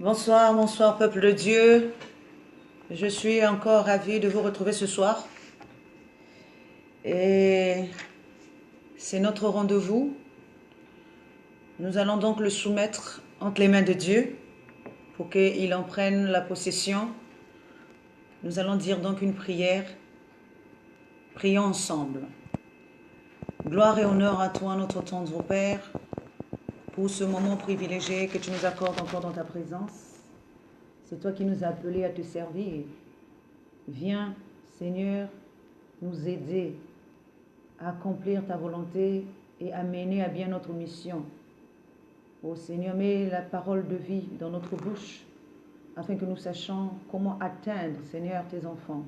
Bonsoir, bonsoir peuple de Dieu. Je suis encore ravie de vous retrouver ce soir. Et c'est notre rendez-vous. Nous allons donc le soumettre entre les mains de Dieu pour qu'il en prenne la possession. Nous allons dire donc une prière. Prions ensemble. Gloire et honneur à toi, notre tendre Père, pour ce moment privilégié que tu nous accordes encore dans ta présence. C'est toi qui nous as appelés à te servir. Viens, Seigneur, nous aider à accomplir ta volonté et à mener à bien notre mission. Ô Seigneur, mets la parole de vie dans notre bouche afin que nous sachions comment atteindre, Seigneur, tes enfants.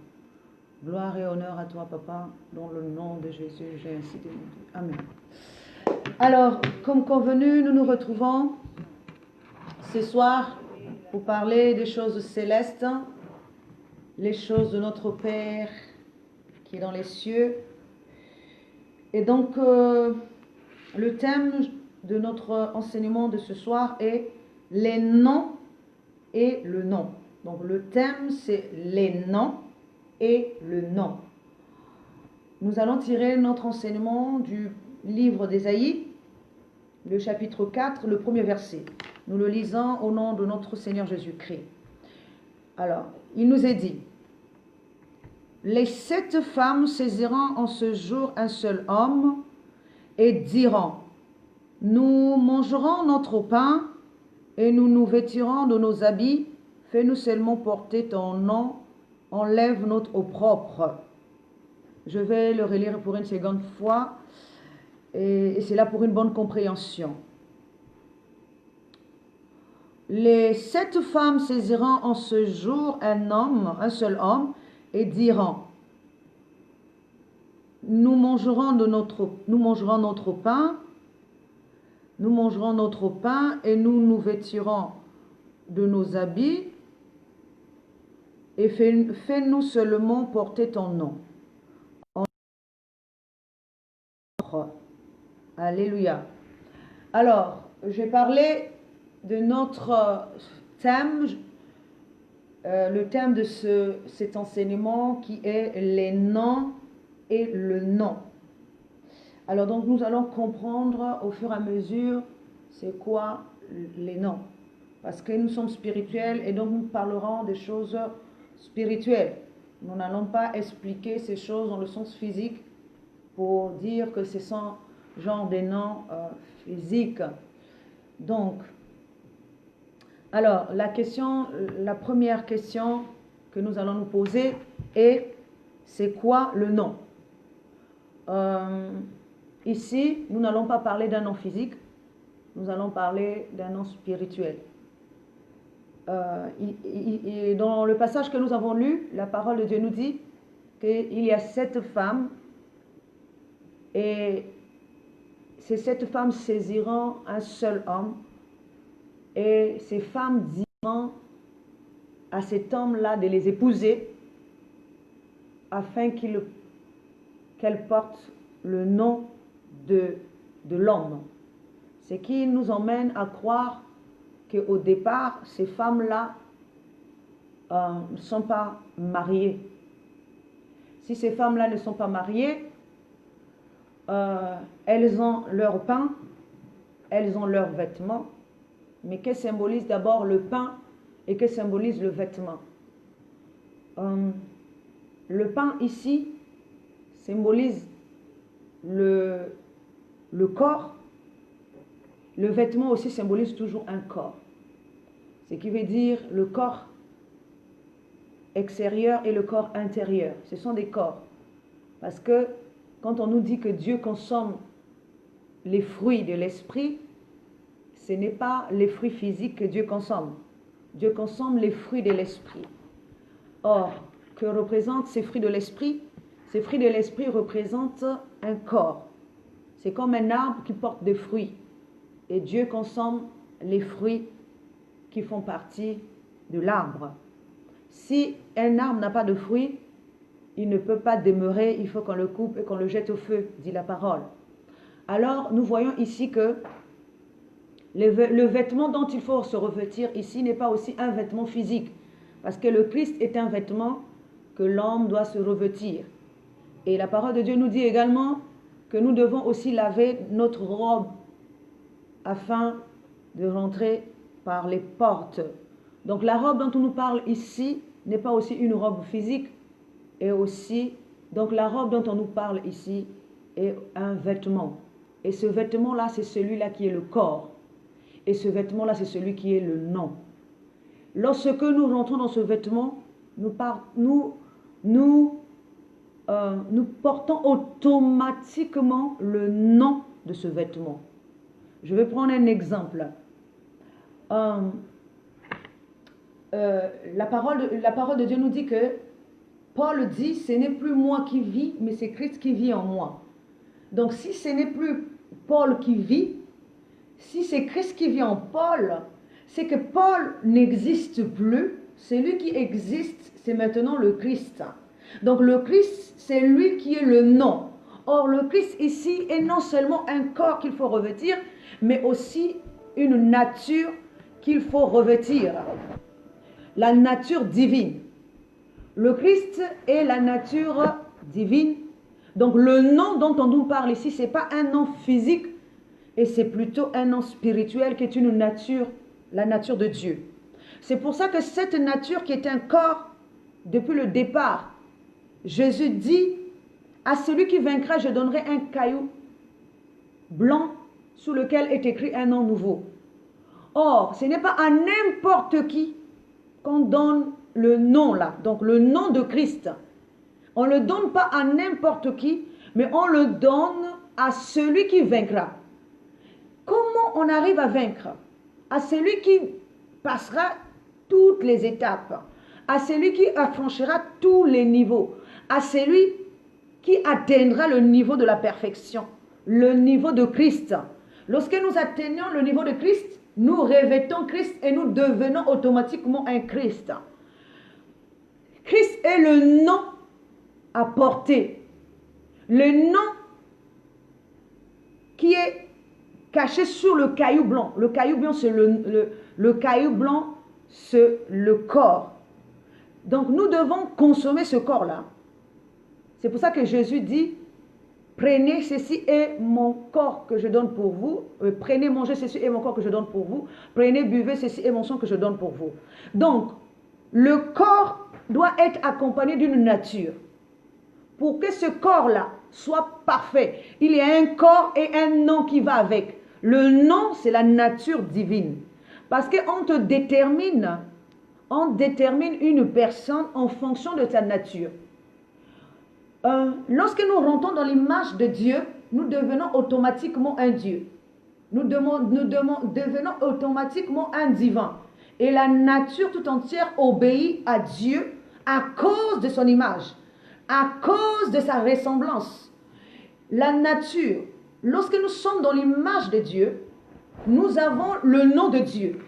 Gloire et honneur à toi, Papa, dans le nom de Jésus, j'ai ainsi demandé. Amen. Alors, comme convenu, nous nous retrouvons ce soir pour parler des choses célestes, les choses de notre Père qui est dans les cieux. Et donc, le thème de notre enseignement de ce soir est les noms et le nom. Donc, le thème, c'est les noms et le nom. Nous allons tirer notre enseignement du livre d'Ésaïe, le chapitre 4, le premier verset. Nous le lisons au nom de notre Seigneur Jésus-Christ. Alors, il nous est dit: les 7 femmes saisiront en ce jour un seul homme et diront: nous mangerons notre pain et nous nous vêtirons de nos habits. Fais-nous seulement porter ton nom, enlève notre opprobre. Je vais le relire pour une seconde fois et c'est là pour une bonne compréhension. Les 7 femmes saisiront en ce jour un seul homme et diront: nous mangerons notre pain, nous mangerons notre pain et nous nous vêtirons de nos habits, et fais-nous seulement porter ton nom. Alléluia. Alors, je vais parler de notre thème, le thème de cet enseignement qui est les noms et le nom. Alors donc nous allons comprendre au fur et à mesure c'est quoi les noms. Parce que nous sommes spirituels et donc nous parlerons des choses spirituelles. Nous n'allons pas expliquer ces choses dans le sens physique pour dire que ce sont genre des noms physiques. Donc, alors la première question que nous allons nous poser est: c'est quoi le nom? Ici, nous n'allons pas parler d'un nom physique, nous allons parler d'un nom spirituel. Dans le passage que nous avons lu, la parole de Dieu nous dit qu'il y a 7 femmes et ces 7 femmes saisiront un seul homme et ces femmes diront à cet homme-là de les épouser afin qu'elle porte le nom de l'homme. Ce qui nous emmène à croire qu'au départ, ces femmes-là ne sont pas mariées. Si ces femmes-là ne sont pas mariées, elles ont leur pain, elles ont leurs vêtements, mais que symbolise d'abord le pain et que symbolise le vêtement? Le pain ici symbolise le corps. Le vêtement aussi symbolise toujours un corps. Ce qui veut dire le corps extérieur et le corps intérieur. Ce sont des corps. Parce que quand on nous dit que Dieu consomme les fruits de l'esprit, ce n'est pas les fruits physiques que Dieu consomme. Dieu consomme les fruits de l'esprit. Or, que représentent ces fruits de l'esprit? Ces fruits de l'esprit représentent un corps. C'est comme un arbre qui porte des fruits. Et Dieu consomme les fruits qui font partie de l'arbre. Si un arbre n'a pas de fruits, il ne peut pas demeurer, il faut qu'on le coupe et qu'on le jette au feu, dit la parole. Alors, nous voyons ici que Le vêtement dont il faut se revêtir ici n'est pas aussi un vêtement physique. Parce que le Christ est un vêtement que l'homme doit se revêtir. Et la parole de Dieu nous dit également que nous devons aussi laver notre robe afin de rentrer par les portes. Donc la robe dont on nous parle ici n'est pas aussi une robe physique, et aussi, donc la robe dont on nous parle ici est un vêtement. Et ce vêtement-là, c'est celui-là qui est le corps. Et ce vêtement-là, c'est celui qui est le nom. Lorsque nous rentrons dans ce vêtement, nous portons automatiquement le nom de ce vêtement. Je vais prendre un exemple. La parole de Dieu nous dit que Paul dit, ce n'est plus moi qui vis, mais c'est Christ qui vit en moi. Donc si ce n'est plus Paul qui vit, si c'est Christ qui vit en Paul, c'est que Paul n'existe plus. Celui qui existe, c'est maintenant le Christ. Donc le Christ, c'est lui qui est le nom. Or le Christ ici est non seulement un corps qu'il faut revêtir, mais aussi une nature qu'il faut revêtir. La nature divine. Le Christ est la nature divine. Donc le nom dont on nous parle ici, ce n'est pas un nom physique, et c'est plutôt un nom spirituel qui est une nature, la nature de Dieu. C'est pour ça que cette nature qui est un corps, depuis le départ, Jésus dit, à celui qui vaincra, je donnerai un caillou blanc sous lequel est écrit un nom nouveau. Or, ce n'est pas à n'importe qui qu'on donne le nom là, donc le nom de Christ. On ne le donne pas à n'importe qui, mais on le donne à celui qui vaincra. Comment on arrive à vaincre? À celui qui passera toutes les étapes, à celui qui affranchira tous les niveaux, à celui qui atteindra le niveau de la perfection, le niveau de Christ. Lorsque nous atteignons le niveau de Christ, nous revêtons Christ et nous devenons automatiquement un Christ. Christ est le nom à porter, le nom qui est caché sur le caillou blanc. Le caillou blanc, c'est le caillou blanc, c'est le corps. Donc nous devons consommer ce corps-là. C'est pour ça que Jésus dit, prenez, ceci est mon corps que je donne pour vous. Prenez, mangez, ceci est mon corps que je donne pour vous. Prenez, buvez, ceci est mon sang que je donne pour vous. Donc, le corps doit être accompagné d'une nature. Pour que ce corps-là soit parfait, il y a un corps et un nom qui va avec. Le nom, c'est la nature divine. Parce qu'on te détermine, on détermine une personne en fonction de sa nature. Lorsque nous rentrons dans l'image de Dieu, nous devenons automatiquement un Dieu. Nous devenons automatiquement un divin. Et la nature tout entière obéit à Dieu à cause de son image, à cause de sa ressemblance. La nature, lorsque nous sommes dans l'image de Dieu, nous avons le nom de Dieu.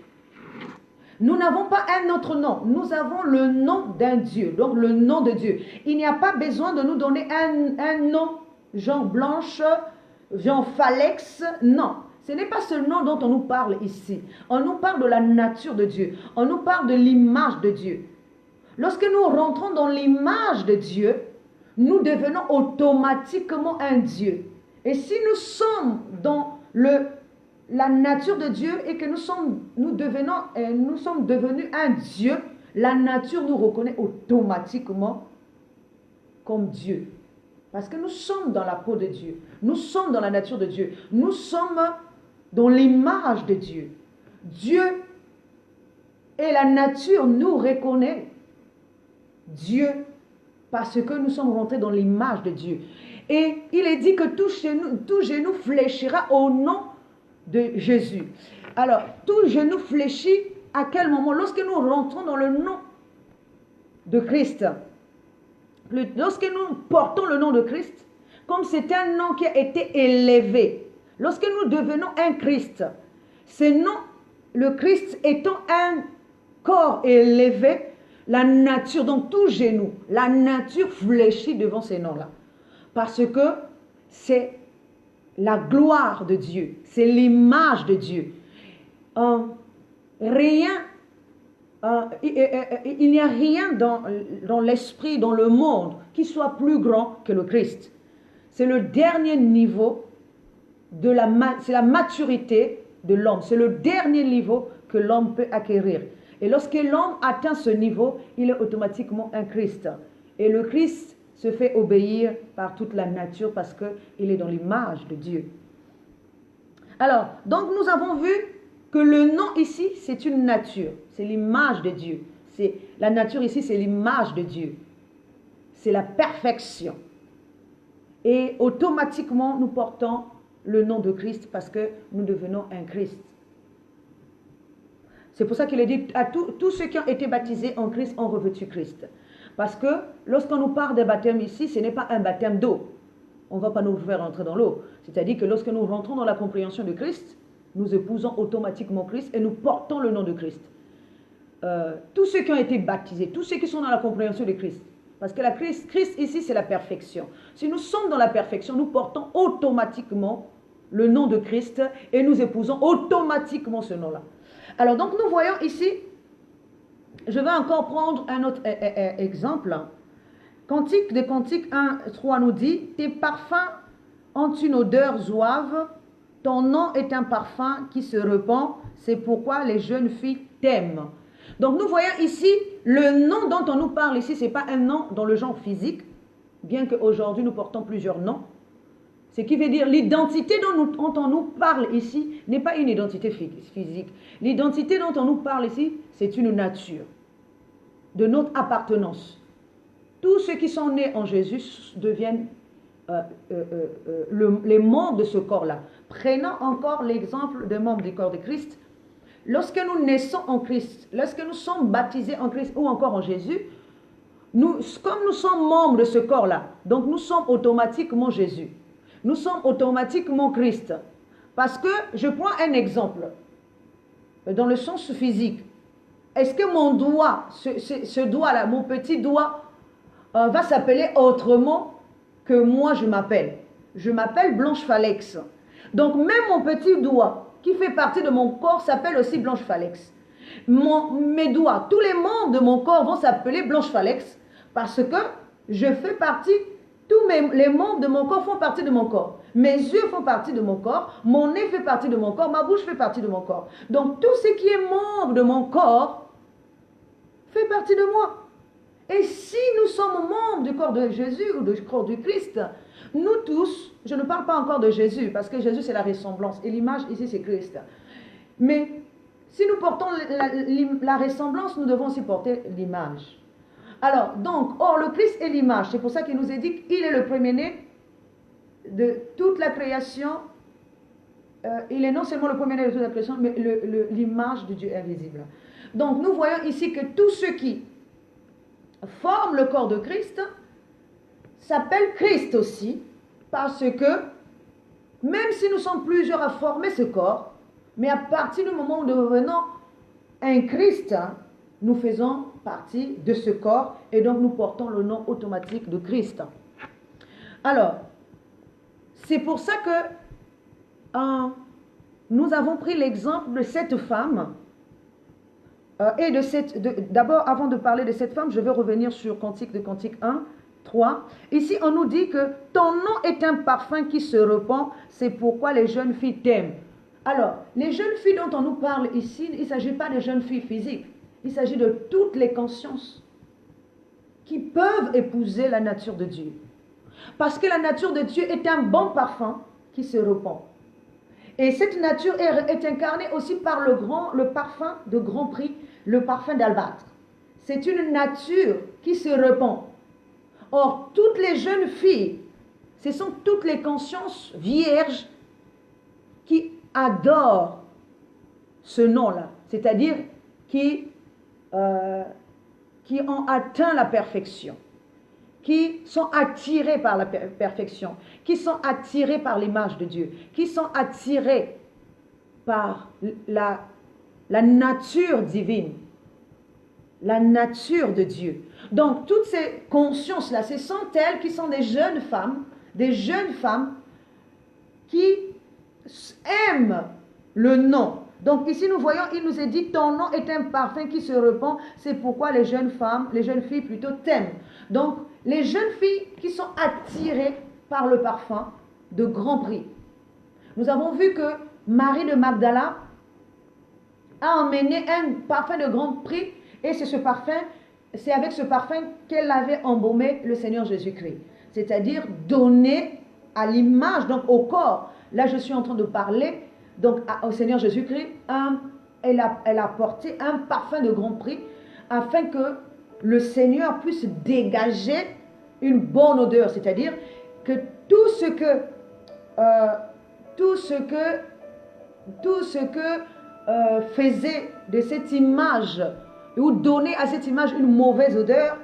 Nous n'avons pas un autre nom, nous avons le nom d'un Dieu, donc le nom de Dieu. Il n'y a pas besoin de nous donner un nom, Jean Blanche, Jean Falex, non. Ce n'est pas ce nom dont on nous parle ici. On nous parle de la nature de Dieu, on nous parle de l'image de Dieu. Lorsque nous rentrons dans l'image de Dieu, nous devenons automatiquement un Dieu. Et si nous sommes dans la nature de Dieu et que nous sommes devenus un Dieu, la nature nous reconnaît automatiquement comme Dieu. Parce que nous sommes dans la peau de Dieu. Nous sommes dans la nature de Dieu. Nous sommes dans l'image de Dieu. Dieu et la nature nous reconnaissent Dieu parce que nous sommes rentrés dans l'image de Dieu. Et il est dit que tout genou fléchira au nom de Jésus. Alors, tout genou fléchit à quel moment? Lorsque nous rentrons dans le nom de Christ. Lorsque nous portons le nom de Christ, comme c'est un nom qui a été élevé, lorsque nous devenons un Christ, ce nom, le Christ étant un corps élevé, la nature, donc tout genou, la nature fléchit devant ces noms-là. Parce que c'est la gloire de Dieu, c'est l'image de Dieu. rien, il n'y a rien dans l'esprit, dans le monde, qui soit plus grand que le Christ. C'est le dernier niveau c'est la maturité de l'homme. C'est le dernier niveau que l'homme peut acquérir. Et lorsque l'homme atteint ce niveau, il est automatiquement un Christ. Et le Christ se fait obéir par toute la nature parce qu'il est dans l'image de Dieu. Alors, donc nous avons vu que le nom ici, c'est une nature. C'est l'image de Dieu. La nature ici, c'est l'image de Dieu. C'est la perfection. Et automatiquement, nous portons le nom de Christ parce que nous devenons un Christ. C'est pour ça qu'il est dit à tous ceux qui ont été baptisés en Christ ont revêtu Christ. Parce que lorsqu'on nous parle des baptêmes ici, ce n'est pas un baptême d'eau. On ne va pas nous faire rentrer dans l'eau. C'est-à-dire que lorsque nous rentrons dans la compréhension de Christ, nous épousons automatiquement Christ et nous portons le nom de Christ. Tous ceux qui ont été baptisés, tous ceux qui sont dans la compréhension de Christ, parce que Christ ici, c'est la perfection. Si nous sommes dans la perfection, nous portons automatiquement le nom de Christ et nous épousons automatiquement ce nom-là. Alors, donc, nous voyons ici, je vais encore prendre un autre exemple. Cantique de Cantique 1:3 nous dit, tes parfums ont une odeur zouave, ton nom est un parfum qui se répand, c'est pourquoi les jeunes filles t'aiment. Donc, nous voyons ici, le nom dont on nous parle ici, ce n'est pas un nom dans le genre physique, bien qu'aujourd'hui nous portons plusieurs noms. Ce qui veut dire l'identité dont on nous parle ici n'est pas une identité physique. L'identité dont on nous parle ici, c'est une nature de notre appartenance. Tous ceux qui sont nés en Jésus deviennent les membres de ce corps-là. Prenons encore l'exemple des membres du corps de Christ. Lorsque nous naissons en Christ, lorsque nous sommes baptisés en Christ ou encore en Jésus, comme nous sommes membres de ce corps-là, donc nous sommes automatiquement Jésus. Nous sommes automatiquement Christ. Parce que, je prends un exemple, dans le sens physique. Est-ce que mon doigt, ce doigt-là, mon petit doigt, va s'appeler autrement que moi je m'appelle? Je m'appelle Blanche Falex. Donc même mon petit doigt, qui fait partie de mon corps, s'appelle aussi Blanche Falex. Mes doigts, tous les membres de mon corps vont s'appeler Blanche Falex parce que je fais partie. Les membres de mon corps font partie de mon corps. Mes yeux font partie de mon corps. Mon nez fait partie de mon corps. Ma bouche fait partie de mon corps. Donc tout ce qui est membre de mon corps fait partie de moi. Et si nous sommes membres du corps de Jésus ou du corps du Christ, nous tous, je ne parle pas encore de Jésus, parce que Jésus c'est la ressemblance. Et l'image ici c'est Christ. Mais si nous portons la ressemblance, nous devons aussi porter l'image. Alors, donc, le Christ est l'image. C'est pour ça qu'il nous est dit qu'il est le premier-né de toute la création. Il est non seulement le premier-né de toute la création, mais l'image de Dieu invisible. Donc, nous voyons ici que tous ceux qui forment le corps de Christ s'appellent Christ aussi, parce que, même si nous sommes plusieurs à former ce corps, mais à partir du moment où nous devenons un Christ, nous faisons partie de ce corps et donc nous portons le nom automatique de Christ. Alors, c'est pour ça que nous avons pris l'exemple de cette femme et d'abord, avant de parler de cette femme, je vais revenir sur Cantique de Cantique 1:3. Ici, on nous dit que ton nom est un parfum qui se répand, c'est pourquoi les jeunes filles t'aiment. Alors, les jeunes filles dont on nous parle ici, il ne s'agit pas de jeunes filles physiques. Il s'agit de toutes les consciences qui peuvent épouser la nature de Dieu. Parce que la nature de Dieu est un bon parfum qui se répand. Et cette nature est incarnée aussi par le parfum de grand prix, le parfum d'albâtre. C'est une nature qui se répand. Or, toutes les jeunes filles, ce sont toutes les consciences vierges qui adorent ce nom-là. C'est-à-dire qui ont atteint la perfection, qui sont attirés par la perfection, qui sont attirés par l'image de Dieu, qui sont attirés par la nature divine, la nature de Dieu. Donc, toutes ces consciences-là, ce sont elles qui sont des jeunes femmes qui aiment le nom. Donc ici nous voyons, il nous est dit, ton nom est un parfum qui se répand, c'est pourquoi les jeunes filles plutôt t'aiment. Donc les jeunes filles qui sont attirées par le parfum de grand prix. Nous avons vu que Marie de Magdala a emmené un parfum de grand prix et c'est avec ce parfum qu'elle avait embaumé le Seigneur Jésus-Christ. C'est-à-dire donner à l'image, donc au corps. Là, je suis en train de parler donc au Seigneur Jésus-Christ. Elle a porté un parfum de grand prix afin que le Seigneur puisse dégager une bonne odeur. C'est-à-dire que tout ce que faisait de cette image ou donnait à cette image une mauvaise odeur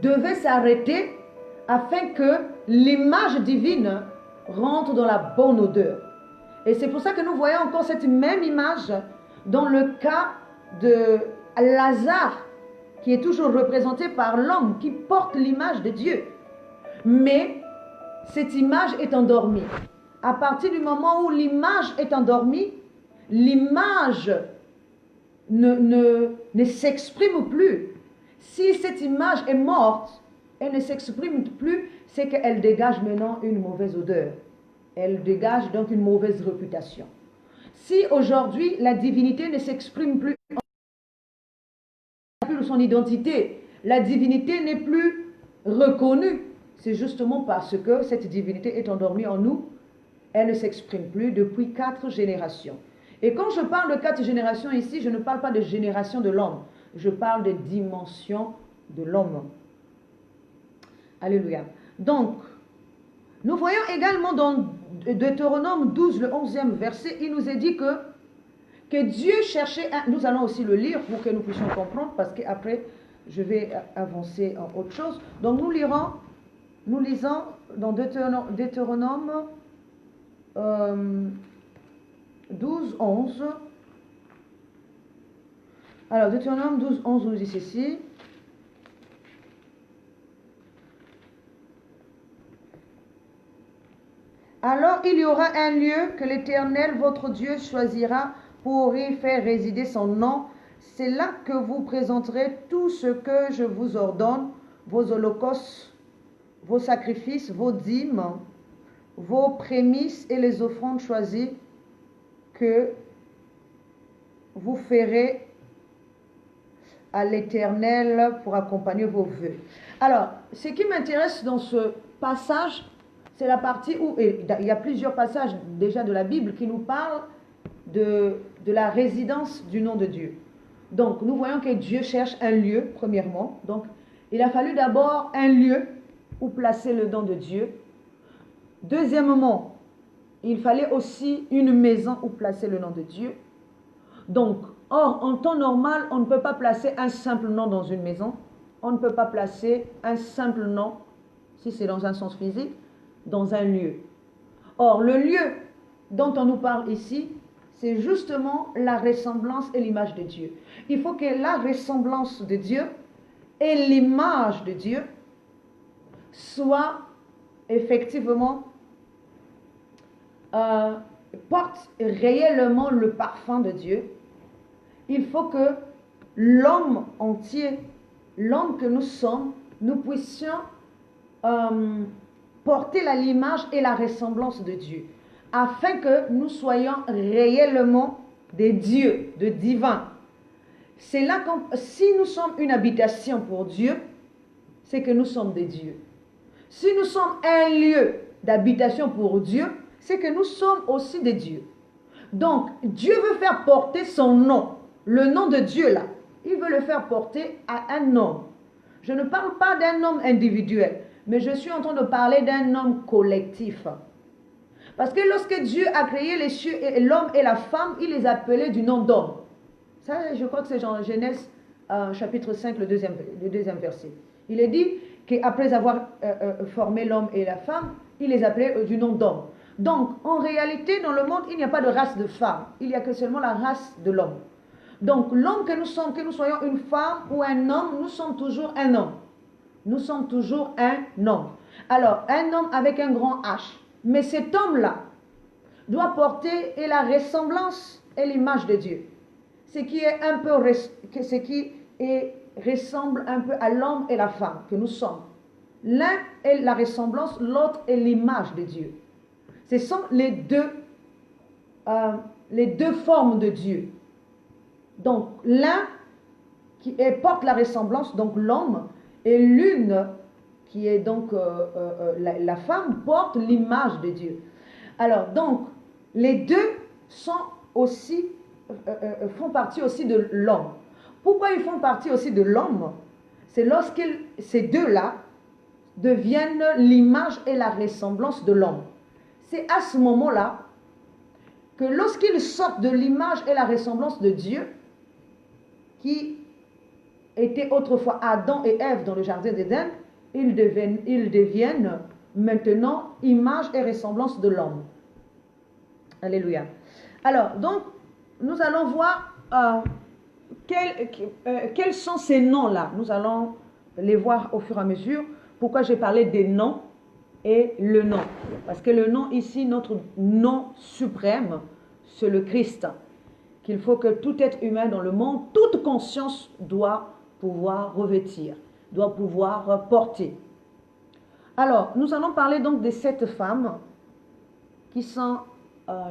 devait s'arrêter afin que l'image divine rentre dans la bonne odeur. Et c'est pour ça que nous voyons encore cette même image dans le cas de Lazare, qui est toujours représenté par l'homme qui porte l'image de Dieu. Mais cette image est endormie. À partir du moment où l'image est endormie, l'image ne s'exprime plus. Si cette image est morte, elle ne s'exprime plus, c'est qu'elle dégage maintenant une mauvaise odeur. Elle dégage donc une mauvaise réputation. Si aujourd'hui la divinité ne s'exprime plus de son identité, la divinité n'est plus reconnue, c'est justement parce que cette divinité est endormie en nous. Elle ne s'exprime plus depuis 4 générations. Et quand je parle de 4 générations ici, je ne parle pas de génération de l'homme. Je parle des dimensions de l'homme. Alléluia. Donc, nous voyons également dans Deutéronome 12, le 11e verset, il nous est dit que Dieu cherchait... Nous allons aussi le lire pour que nous puissions comprendre, parce qu'après, je vais avancer en autre chose. Donc, nous lisons dans Deutéronome 12, 11. Alors, Deutéronome 12, 11 nous dit ceci. Alors il y aura un lieu que l'Éternel, votre Dieu, choisira pour y faire résider son nom. C'est là que vous présenterez tout ce que je vous ordonne, vos holocaustes, vos sacrifices, vos dîmes, vos prémices et les offrandes choisies que vous ferez à l'Éternel pour accompagner vos vœux. Alors, ce qui m'intéresse dans ce passage, c'est la partie où, et il y a plusieurs passages déjà de la Bible qui nous parlent de la résidence du nom de Dieu. Donc, nous voyons que Dieu cherche un lieu, premièrement. Donc, il a fallu d'abord un lieu où placer le nom de Dieu. Deuxièmement, il fallait aussi une maison où placer le nom de Dieu. Donc, or, en temps normal, on ne peut pas placer un simple nom dans une maison. On ne peut pas placer un simple nom, si c'est dans un sens physique, dans un lieu. Or, le lieu dont on nous parle ici, c'est justement la ressemblance et l'image de Dieu. Il faut que la ressemblance de Dieu et l'image de Dieu soient effectivement, portent réellement le parfum de Dieu. Il faut que l'homme entier, l'homme que nous sommes, nous puissions porter l'image et la ressemblance de Dieu, afin que nous soyons réellement des dieux, de divins. C'est là que si nous sommes une habitation pour Dieu, c'est que nous sommes des dieux. Si nous sommes un lieu d'habitation pour Dieu, c'est que nous sommes aussi des dieux. Donc, Dieu veut faire porter son nom, le nom de Dieu là, il veut le faire porter à un homme. Je ne parle pas d'un homme individuel, mais je suis en train de parler d'un homme collectif. Parce que lorsque Dieu a créé les cieux, l'homme et la femme, il les appelait du nom d'homme. Ça, je crois que c'est dans Genèse chapitre 5, le deuxième verset. Il est dit qu'après avoir formé l'homme et la femme, il les appelait du nom d'homme. Donc, en réalité, dans le monde, il n'y a pas de race de femme. Il n'y a que seulement la race de l'homme. Donc, l'homme que nous sommes, que nous soyons une femme ou un homme, nous sommes toujours un homme. Nous sommes toujours un homme. Alors, un homme avec un grand H. Mais cet homme-là doit porter la ressemblance est l'image de Dieu. Ce qui ressemble un peu à l'homme et la femme que nous sommes. L'un est la ressemblance, l'autre est l'image de Dieu. Ce sont les deux formes de Dieu. Donc l'un qui porte la ressemblance, donc l'homme, et l'une qui est donc la femme porte l'image de Dieu. Alors donc les deux font partie aussi de l'homme. Pourquoi ils font partie aussi de l'homme? C'est lorsque ces deux-là deviennent l'image et la ressemblance de l'homme. C'est à ce moment-là que lorsqu'ils sortent de l'image et la ressemblance de Dieu, qui était autrefois Adam et Ève dans le jardin d'Éden, ils deviennent maintenant image et ressemblance de l'homme. Alléluia. Alors, donc, nous allons voir quels sont ces noms-là. Nous allons les voir au fur et à mesure. Pourquoi j'ai parlé des noms et le nom? Parce que le nom ici, notre nom suprême, c'est le Christ. Qu'il faut que tout être humain dans le monde, toute conscience doit pouvoir revêtir, doit pouvoir porter. Alors, nous allons parler donc des 7 femmes qui sont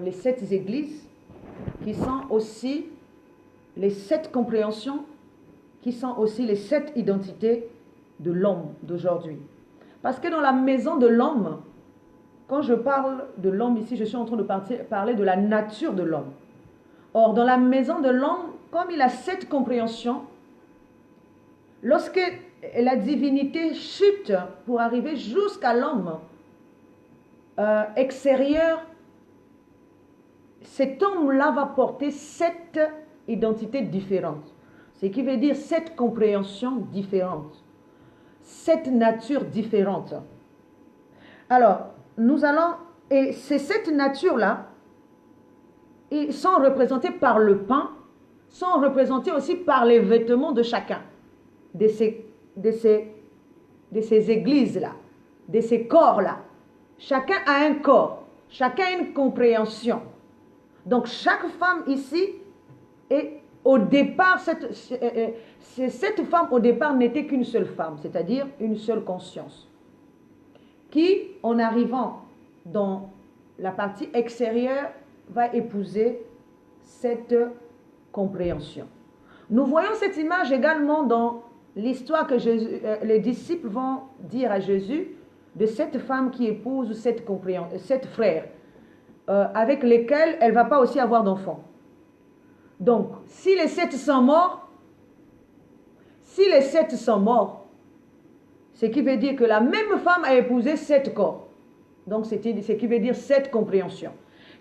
les 7 églises, qui sont aussi les 7 compréhensions, qui sont aussi les 7 identités de l'homme d'aujourd'hui. Parce que dans la maison de l'homme, quand je parle de l'homme ici, je suis en train de parler de la nature de l'homme. Or, dans la maison de l'homme, comme il a 7 compréhensions, lorsque la divinité chute pour arriver jusqu'à l'homme extérieur, cet homme-là va porter 7 identités différentes. Ce qui veut dire 7 compréhensions différentes. 7 natures différentes. Alors, et ces 7 natures-là, ils sont représentés par le pain, sont représentés aussi par les vêtements de chacun, de ces églises-là, de ces corps-là. Chacun a un corps, chacun a une compréhension. Donc chaque femme ici, au départ, cette femme au départ n'était qu'une seule femme, c'est-à-dire une seule conscience, qui, en arrivant dans la partie extérieure, va épouser cette compréhension. Nous voyons cette image également dans l'histoire que les disciples vont dire à Jésus de cette femme qui épouse cette frère, avec lesquels elle ne va pas aussi avoir d'enfants. Donc, si les 7 sont morts, ce qui veut dire que la même femme a épousé 7 corps. Donc, ce qui veut dire 7 compréhensions.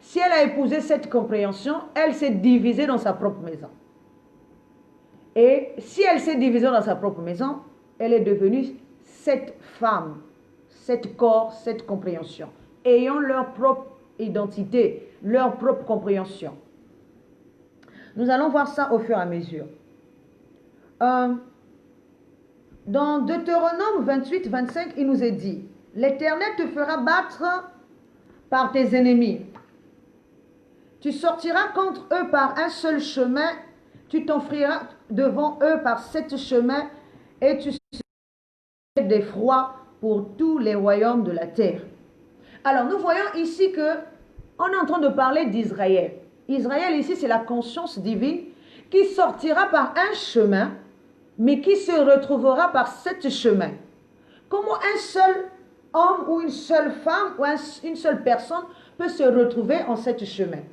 Si elle a épousé cette compréhension, elle s'est divisée dans sa propre maison. Et si elle s'est divisée dans sa propre maison, elle est devenue 7 femmes, 7 corps, 7 compréhensions, ayant leur propre identité, leur propre compréhension. Nous allons voir ça au fur et à mesure. Dans Deutéronome 28, 25, il nous est dit, « L'Éternel te fera battre par tes ennemis. Tu sortiras contre eux par un seul chemin, tu t'enfuiras devant eux par 7 chemins, et tu seras d'effroi pour tous les royaumes de la terre. » Alors, nous voyons ici que on est en train de parler d'Israël. Israël, ici, c'est la conscience divine qui sortira par un chemin, mais qui se retrouvera par 7 chemins. Comment un seul homme ou une seule femme ou une seule personne peut se retrouver en 7 chemins?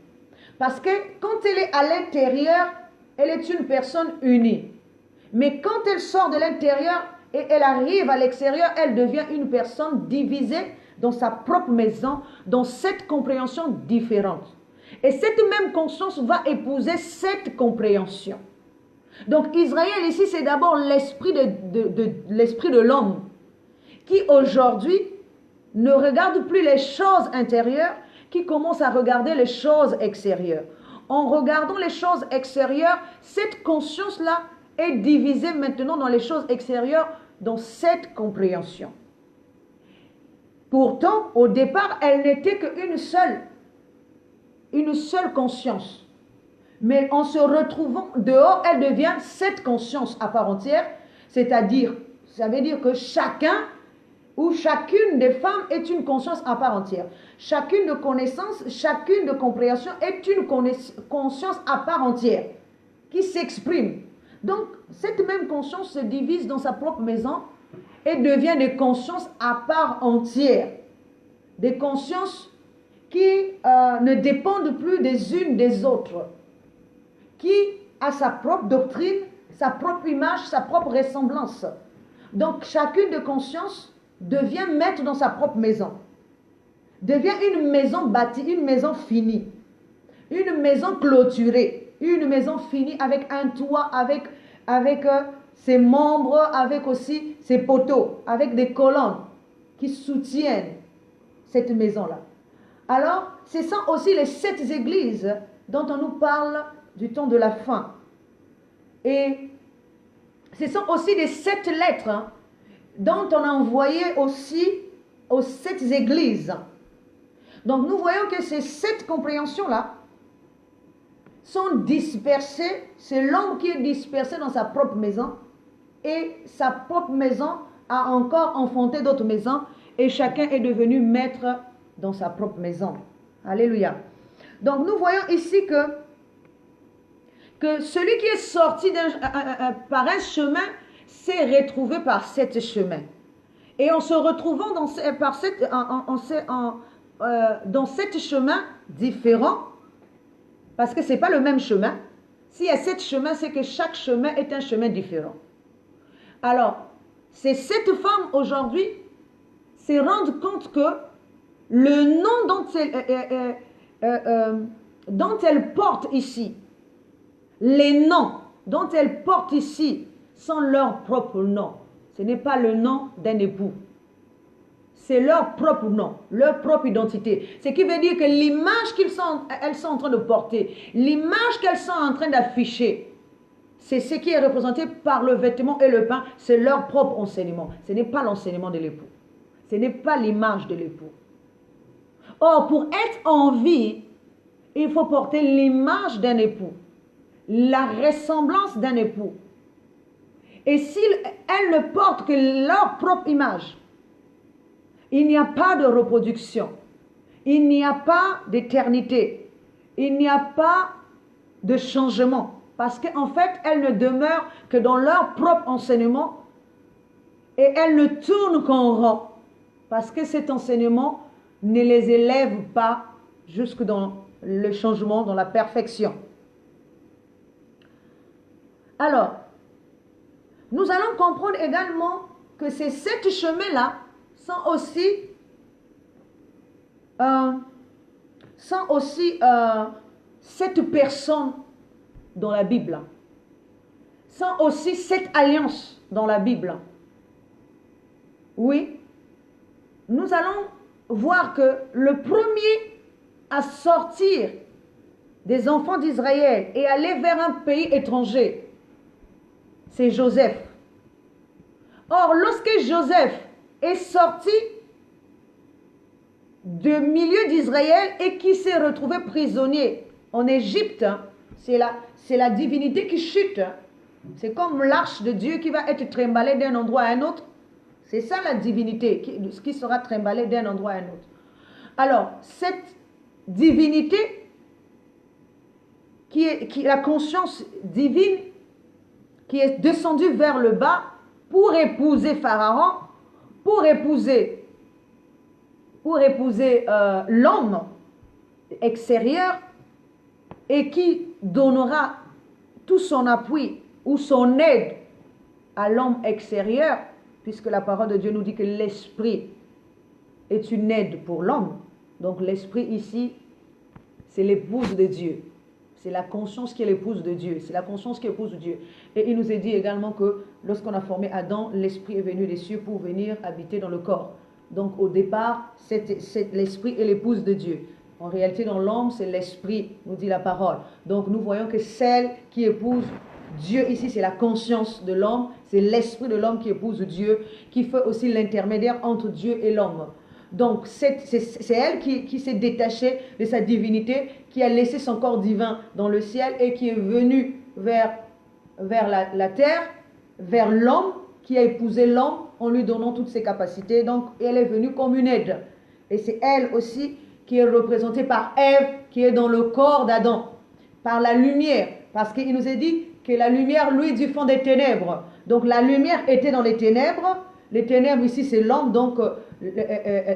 Parce que quand elle est à l'intérieur, elle est une personne unie. Mais quand elle sort de l'intérieur et elle arrive à l'extérieur, elle devient une personne divisée dans sa propre maison, dans 7 compréhensions différentes. Et cette même conscience va épouser 7 compréhensions. Donc Israël ici, c'est d'abord l'esprit de l'homme qui aujourd'hui ne regarde plus les choses intérieures, qui commence à regarder les choses extérieures. En regardant les choses extérieures, cette conscience-là est divisée maintenant dans les choses extérieures, dans 7 compréhensions. Pourtant, au départ, elle n'était qu'une seule conscience. Mais en se retrouvant dehors, elle devient cette conscience à part entière, c'est-à-dire, ça veut dire que chacun ou chacune des femmes est une conscience à part entière. Chacune de connaissance, chacune de compréhension est une conscience à part entière qui s'exprime. Donc, cette même conscience se divise dans sa propre maison et devient des consciences à part entière. Des consciences qui ne dépendent plus des unes des autres, qui a sa propre doctrine, sa propre image, sa propre ressemblance. Donc, chacune de conscience devient maître dans sa propre maison, devient une maison bâtie, une maison finie, une maison clôturée, une maison finie avec un toit, avec ses membres, avec aussi ses poteaux, avec des colonnes qui soutiennent cette maison-là. Alors, ce sont aussi les 7 églises dont on nous parle du temps de la fin. Et ce sont aussi les 7 lettres dont on a envoyé aussi aux 7 églises. Donc nous voyons que ces 7 compréhensions-là sont dispersées, c'est l'homme qui est dispersé dans sa propre maison, et sa propre maison a encore enfanté d'autres maisons, et chacun est devenu maître dans sa propre maison. Alléluia. Donc nous voyons ici que celui qui est sorti par un chemin s'est retrouvé par 7 chemins. Et en se retrouvant dans 7 chemins différents, parce que ce n'est pas le même chemin, s'il y a 7 chemins, c'est que chaque chemin est un chemin différent. Alors, ces 7 femmes aujourd'hui se rendent compte que le nom dont elles portent ici, les noms dont elles portent ici sont leurs propres noms. Ce n'est pas le nom d'un époux. C'est leur propre nom, leur propre identité. Ce qui veut dire que l'image qu'elles sont en train de porter, l'image qu'elles sont en train d'afficher, c'est ce qui est représenté par le vêtement et le pain, c'est leur propre enseignement. Ce n'est pas l'enseignement de l'époux. Ce n'est pas l'image de l'époux. Or, pour être en vie, il faut porter l'image d'un époux, la ressemblance d'un époux. Et si elles ne portent que leur propre image, il n'y a pas de reproduction, il n'y a pas d'éternité, il n'y a pas de changement. Parce qu'en fait, elles ne demeurent que dans leur propre enseignement et elles ne tournent qu'en rond. Parce que cet enseignement ne les élève pas jusque dans le changement, dans la perfection. Alors, nous allons comprendre également que ces 7 chemins-là sont aussi 7 personnes dans la Bible. Sont aussi 7 alliances dans la Bible. Oui, nous allons voir que le premier à sortir des enfants d'Israël et aller vers un pays étranger, c'est Joseph. Or, lorsque Joseph est sorti du milieu d'Israël et qui s'est retrouvé prisonnier en Égypte, c'est la divinité qui chute. C'est comme l'arche de Dieu qui va être trimballée d'un endroit à un autre. C'est ça la divinité qui sera trimballée d'un endroit à un autre. Alors, cette divinité qui est la conscience divine qui est descendue vers le bas pour épouser Pharaon, pour épouser l'homme extérieur et qui donnera tout son appui ou son aide à l'homme extérieur, puisque la parole de Dieu nous dit que l'esprit est une aide pour l'homme. Donc l'esprit ici, c'est l'épouse de Dieu. C'est la conscience qui est l'épouse de Dieu. C'est la conscience qui épouse Dieu. Et il nous est dit également que lorsqu'on a formé Adam, l'esprit est venu des cieux pour venir habiter dans le corps. Donc au départ, l'esprit est l'épouse de Dieu. En réalité, dans l'homme, c'est l'esprit, nous dit la parole. Donc nous voyons que celle qui épouse Dieu ici, c'est la conscience de l'homme. C'est l'esprit de l'homme qui épouse Dieu, qui fait aussi l'intermédiaire entre Dieu et l'homme. Donc, c'est elle qui s'est détachée de sa divinité, qui a laissé son corps divin dans le ciel et qui est venue vers la terre, vers l'homme, qui a épousé l'homme en lui donnant toutes ses capacités. Donc, elle est venue comme une aide. Et c'est elle aussi qui est représentée par Ève, qui est dans le corps d'Adam, par la lumière. Parce qu'il nous est dit que la lumière, lui, du fond des ténèbres. Donc, la lumière était dans les ténèbres. Les ténèbres, ici, c'est l'homme, donc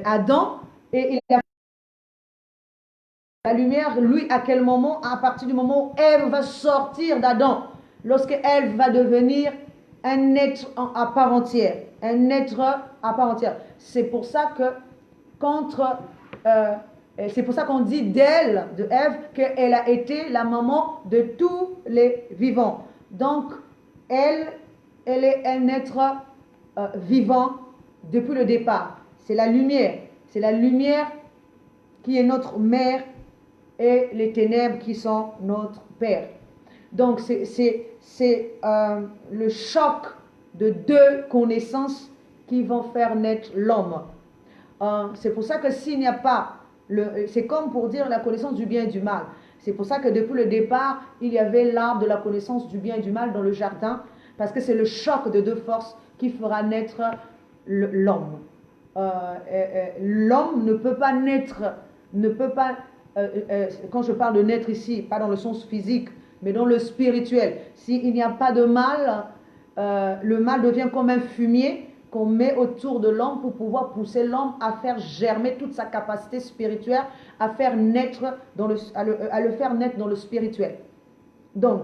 Adam. Et la lumière, lui, à quel moment? À partir du moment où Ève va sortir d'Adam. Lorsque Ève va devenir un être à part entière. Un être à part entière. C'est pour ça que c'est pour ça qu'on dit d'elle, de Ève, qu'elle a été la maman de tous les vivants. Donc, elle est un être vivant depuis le départ. C'est la lumière. C'est la lumière qui est notre mère et les ténèbres qui sont notre père. Donc, c'est le choc de deux connaissances qui vont faire naître l'homme. C'est pour ça que s'il n'y a pas, c'est comme pour dire la connaissance du bien et du mal. C'est pour ça que depuis le départ, il y avait l'arbre de la connaissance du bien et du mal dans le jardin, parce que c'est le choc de deux forces qui fera naître l'homme. L'homme ne peut pas naître, quand je parle de naître ici, pas dans le sens physique, mais dans le spirituel. S'il n'y a pas de mal, le mal devient comme un fumier qu'on met autour de l'homme pour pouvoir pousser l'homme à faire germer toute sa capacité spirituelle, à le faire naître dans le spirituel. Donc,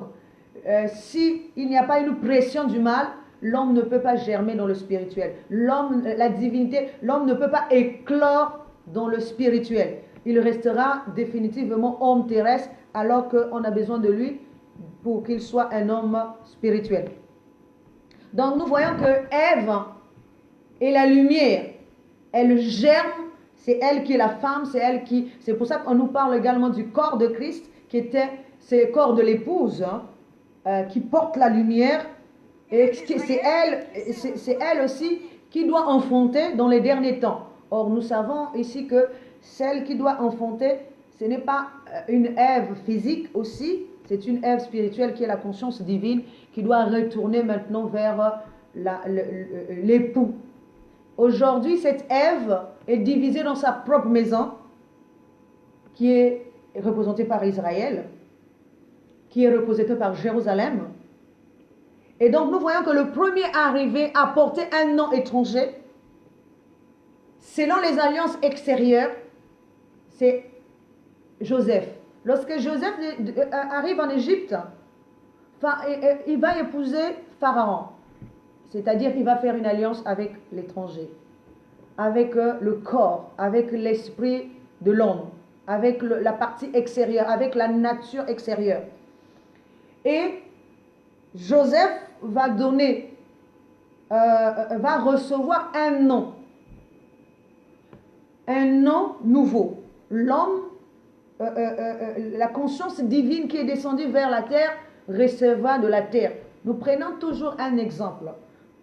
s'il n'y a pas une pression du mal, l'homme ne peut pas germer dans le spirituel. L'homme, la divinité, l'homme ne peut pas éclore dans le spirituel. Il restera définitivement homme terrestre alors qu'on a besoin de lui pour qu'il soit un homme spirituel. Donc nous voyons que Ève est la lumière. Elle germe, c'est elle qui est la femme, c'est pour ça qu'on nous parle également du corps de Christ, c'est le corps de l'épouse, qui porte la lumière. Et c'est elle aussi qui doit enfanter dans les derniers temps. Or, nous savons ici que celle qui doit enfanter, ce n'est pas une Ève physique aussi, c'est une Ève spirituelle qui est la conscience divine, qui doit retourner maintenant vers l'époux. Aujourd'hui, cette Ève est divisée dans sa propre maison, qui est représentée par Israël, qui est représentée par Jérusalem. Et donc, nous voyons que le premier arrivé à porter un nom étranger, selon les alliances extérieures, c'est Joseph. Lorsque Joseph arrive en Égypte, il va épouser Pharaon. C'est-à-dire qu'il va faire une alliance avec l'étranger, avec le corps, avec l'esprit de l'homme, avec la partie extérieure, avec la nature extérieure. Et Joseph va recevoir un nom nouveau. L'homme, la conscience divine qui est descendue vers la terre, recevra de la terre. Nous prenons toujours un exemple.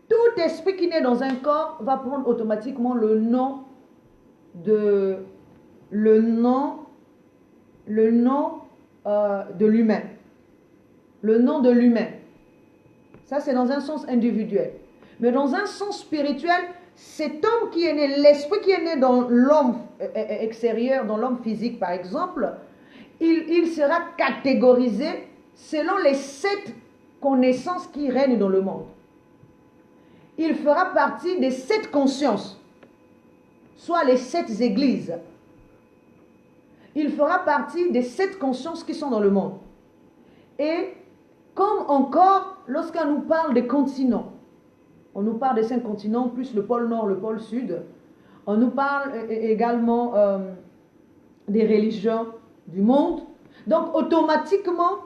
Tout esprit qui naît dans un corps va prendre automatiquement le nom de l'humain. Le nom de l'humain. Ça, c'est dans un sens individuel. Mais dans un sens spirituel, cet homme qui est né, l'esprit qui est né dans l'homme extérieur, dans l'homme physique par exemple, il sera catégorisé selon les 7 connaissances qui règnent dans le monde. Il fera partie des 7 consciences, soit les 7 églises. Il fera partie des 7 consciences qui sont dans le monde. Et comme encore, lorsqu'on nous parle des continents, on nous parle des 5 continents, plus le pôle Nord, le pôle Sud. On nous parle également des religions du monde. Donc, automatiquement,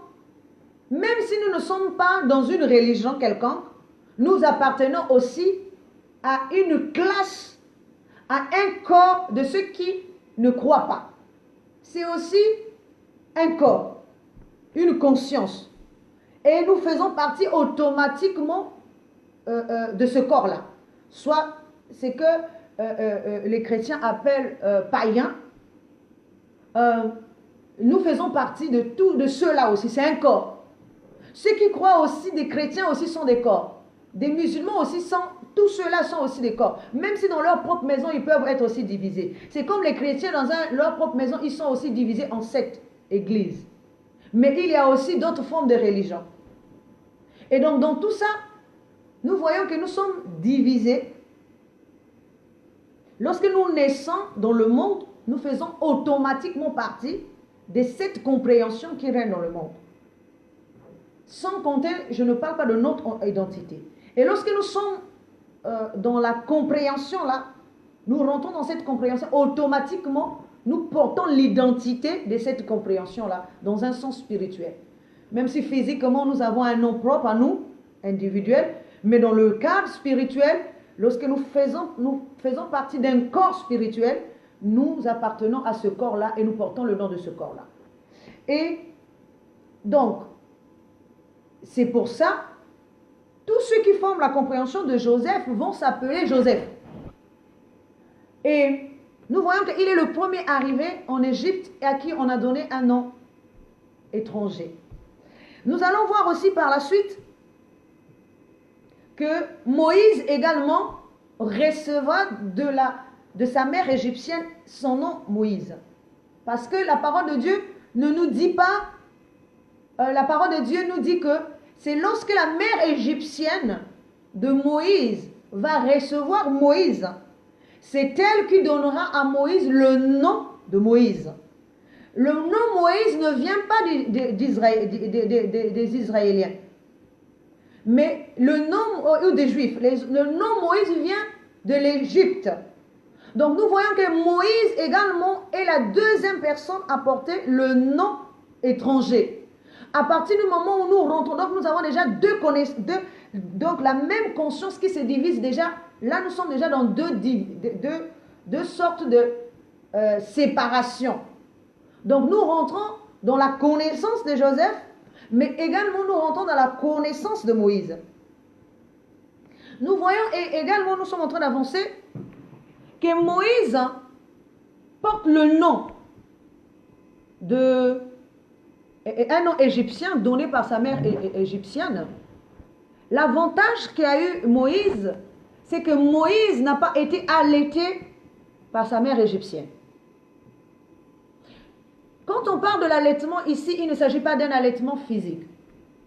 même si nous ne sommes pas dans une religion quelconque, nous appartenons aussi à une classe, à un corps de ceux qui ne croient pas. C'est aussi un corps, une conscience. Et nous faisons partie automatiquement de ce corps-là. Soit c'est que les chrétiens appellent païens, nous faisons partie de ceux-là aussi. C'est un corps. Ceux qui croient aussi, des chrétiens aussi sont des corps. Des musulmans aussi sont, tous ceux-là sont aussi des corps. Même si dans leur propre maison, ils peuvent être aussi divisés. C'est comme les chrétiens dans leur propre maison, ils sont aussi divisés en 7 églises. Mais il y a aussi d'autres formes de religion. Et donc, dans tout ça, nous voyons que nous sommes divisés. Lorsque nous naissons dans le monde, nous faisons automatiquement partie de cette compréhension qui règne dans le monde. Sans compter, je ne parle pas de notre identité. Et lorsque nous sommes dans la compréhension là, nous rentrons dans cette compréhension, automatiquement, nous portons l'identité de cette compréhension là, dans un sens spirituel. Même si physiquement, nous avons un nom propre à nous, individuel, mais dans le cadre spirituel, lorsque nous faisons partie d'un corps spirituel, nous appartenons à ce corps-là et nous portons le nom de ce corps-là. Et donc, c'est pour ça, tous ceux qui forment la compréhension de Joseph vont s'appeler Joseph. Et nous voyons qu'il est le premier arrivé en Égypte et à qui on a donné un nom étranger. Nous allons voir aussi par la suite que Moïse également recevra de sa mère égyptienne son nom Moïse. Parce que la parole de Dieu ne nous dit pas, la parole de Dieu nous dit que c'est lorsque la mère égyptienne de Moïse va recevoir Moïse, c'est elle qui donnera à Moïse le nom de Moïse. Le nom Moïse ne vient pas des Israéliens, mais le nom, ou des Juifs, le nom Moïse vient de l'Égypte. Donc nous voyons que Moïse également est la deuxième personne à porter le nom étranger. À partir du moment où nous rentrons, donc nous avons déjà donc la même conscience qui se divise déjà. Là, nous sommes déjà dans deux sortes de séparation. Donc nous rentrons dans la connaissance de Joseph, mais également nous rentrons dans la connaissance de Moïse. Nous voyons et également, nous sommes en train d'avancer, que Moïse porte le nom un nom égyptien donné par sa mère égyptienne. L'avantage qu'a eu Moïse, c'est que Moïse n'a pas été allaité par sa mère égyptienne. Quand on parle de l'allaitement ici, il ne s'agit pas d'un allaitement physique.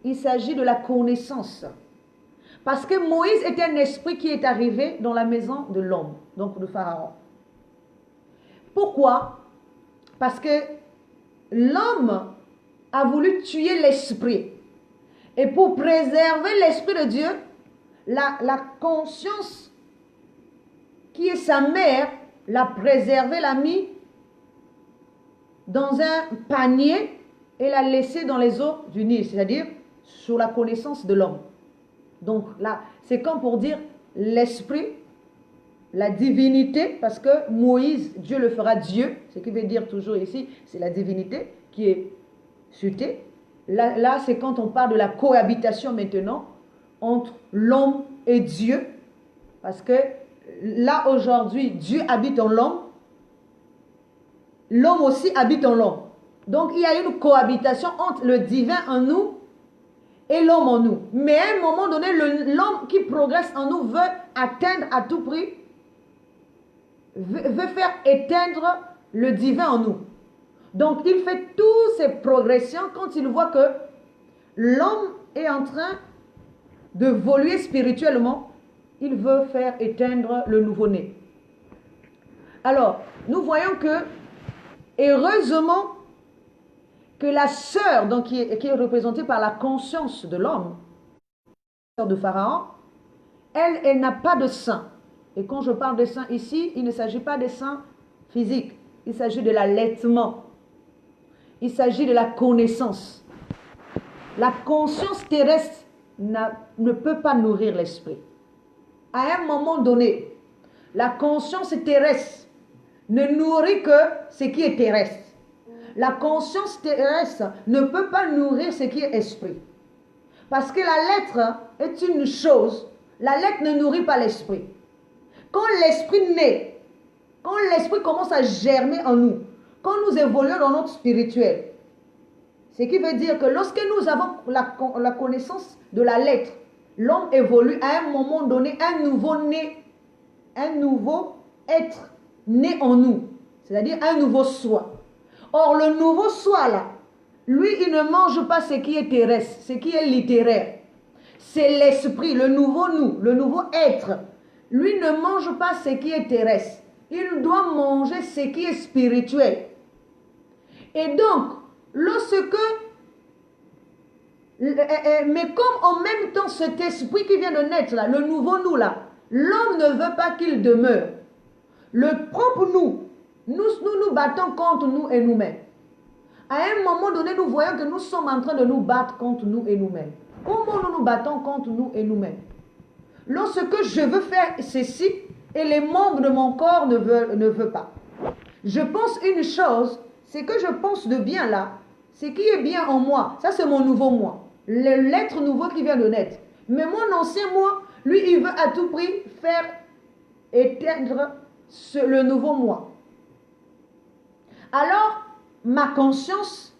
Il s'agit de la connaissance. Parce que Moïse est un esprit qui est arrivé dans la maison de l'homme, donc de Pharaon. Pourquoi? Parce que l'homme a voulu tuer l'esprit. Et pour préserver l'esprit de Dieu, la conscience qui est sa mère l'a préservé, l'a mis dans un panier et l'a laissé dans les eaux du Nil, c'est-à-dire sur la connaissance de l'homme. Donc là, c'est comme pour dire l'esprit, la divinité, parce que Moïse, Dieu le fera Dieu, ce qui veut dire toujours ici, c'est la divinité qui est sutée. Là, c'est quand on parle de la cohabitation maintenant entre l'homme et Dieu, parce que là aujourd'hui, Dieu habite en l'homme, l'homme aussi habite en l'homme. Donc il y a une cohabitation entre le divin en nous et l'homme en nous. Mais à un moment donné, l'homme qui progresse en nous veut atteindre à tout prix, veut faire éteindre le divin en nous. Donc il fait toutes ces progressions quand il voit que l'homme est en train de évoluer spirituellement, il veut faire éteindre le nouveau-né. Alors, nous voyons que, heureusement, que la sœur, donc qui est représentée par la conscience de l'homme, la sœur de Pharaon, elle n'a pas de sein. Et quand je parle de sein ici, il ne s'agit pas de sein physique, il s'agit de l'allaitement. Il s'agit de la connaissance. La conscience terrestre ne peut pas nourrir l'esprit. À un moment donné, la conscience terrestre ne nourrit que ce qui est terrestre. La conscience terrestre ne peut pas nourrir ce qui est esprit. Parce que la lettre est une chose, la lettre ne nourrit pas l'esprit. quand l'esprit naît, quand l'esprit commence à germer en nous, quand nous évoluons dans notre spirituel, ce qui veut dire que lorsque nous avons la connaissance de la lettre, l'homme évolue à un moment donné, un nouveau être né en nous, c'est-à-dire un nouveau soi. Or, le nouveau soi là, lui, il ne mange pas ce qui est terrestre, ce qui est littéraire. C'est l'esprit, le nouveau nous, le nouveau être. Lui ne mange pas ce qui est terrestre. Il doit manger ce qui est spirituel. Et donc, lorsque... Mais comme en même temps cet esprit qui vient de naître là, le nouveau nous là, l'homme ne veut pas qu'il demeure. Le propre nous battons contre nous et nous-mêmes. À un moment donné, nous voyons que nous sommes en train de nous battre contre nous et nous-mêmes. Comment nous nous battons contre nous et nous-mêmes? Lorsque je veux faire ceci et les membres de mon corps ne veulent pas. Je pense une chose, c'est que je pense de bien là, ce qui est bien en moi, ça c'est mon nouveau moi. L'être nouveau qui vient de naître. Mais mon ancien moi, lui, il veut à tout prix faire éteindre le nouveau moi. Alors, ma conscience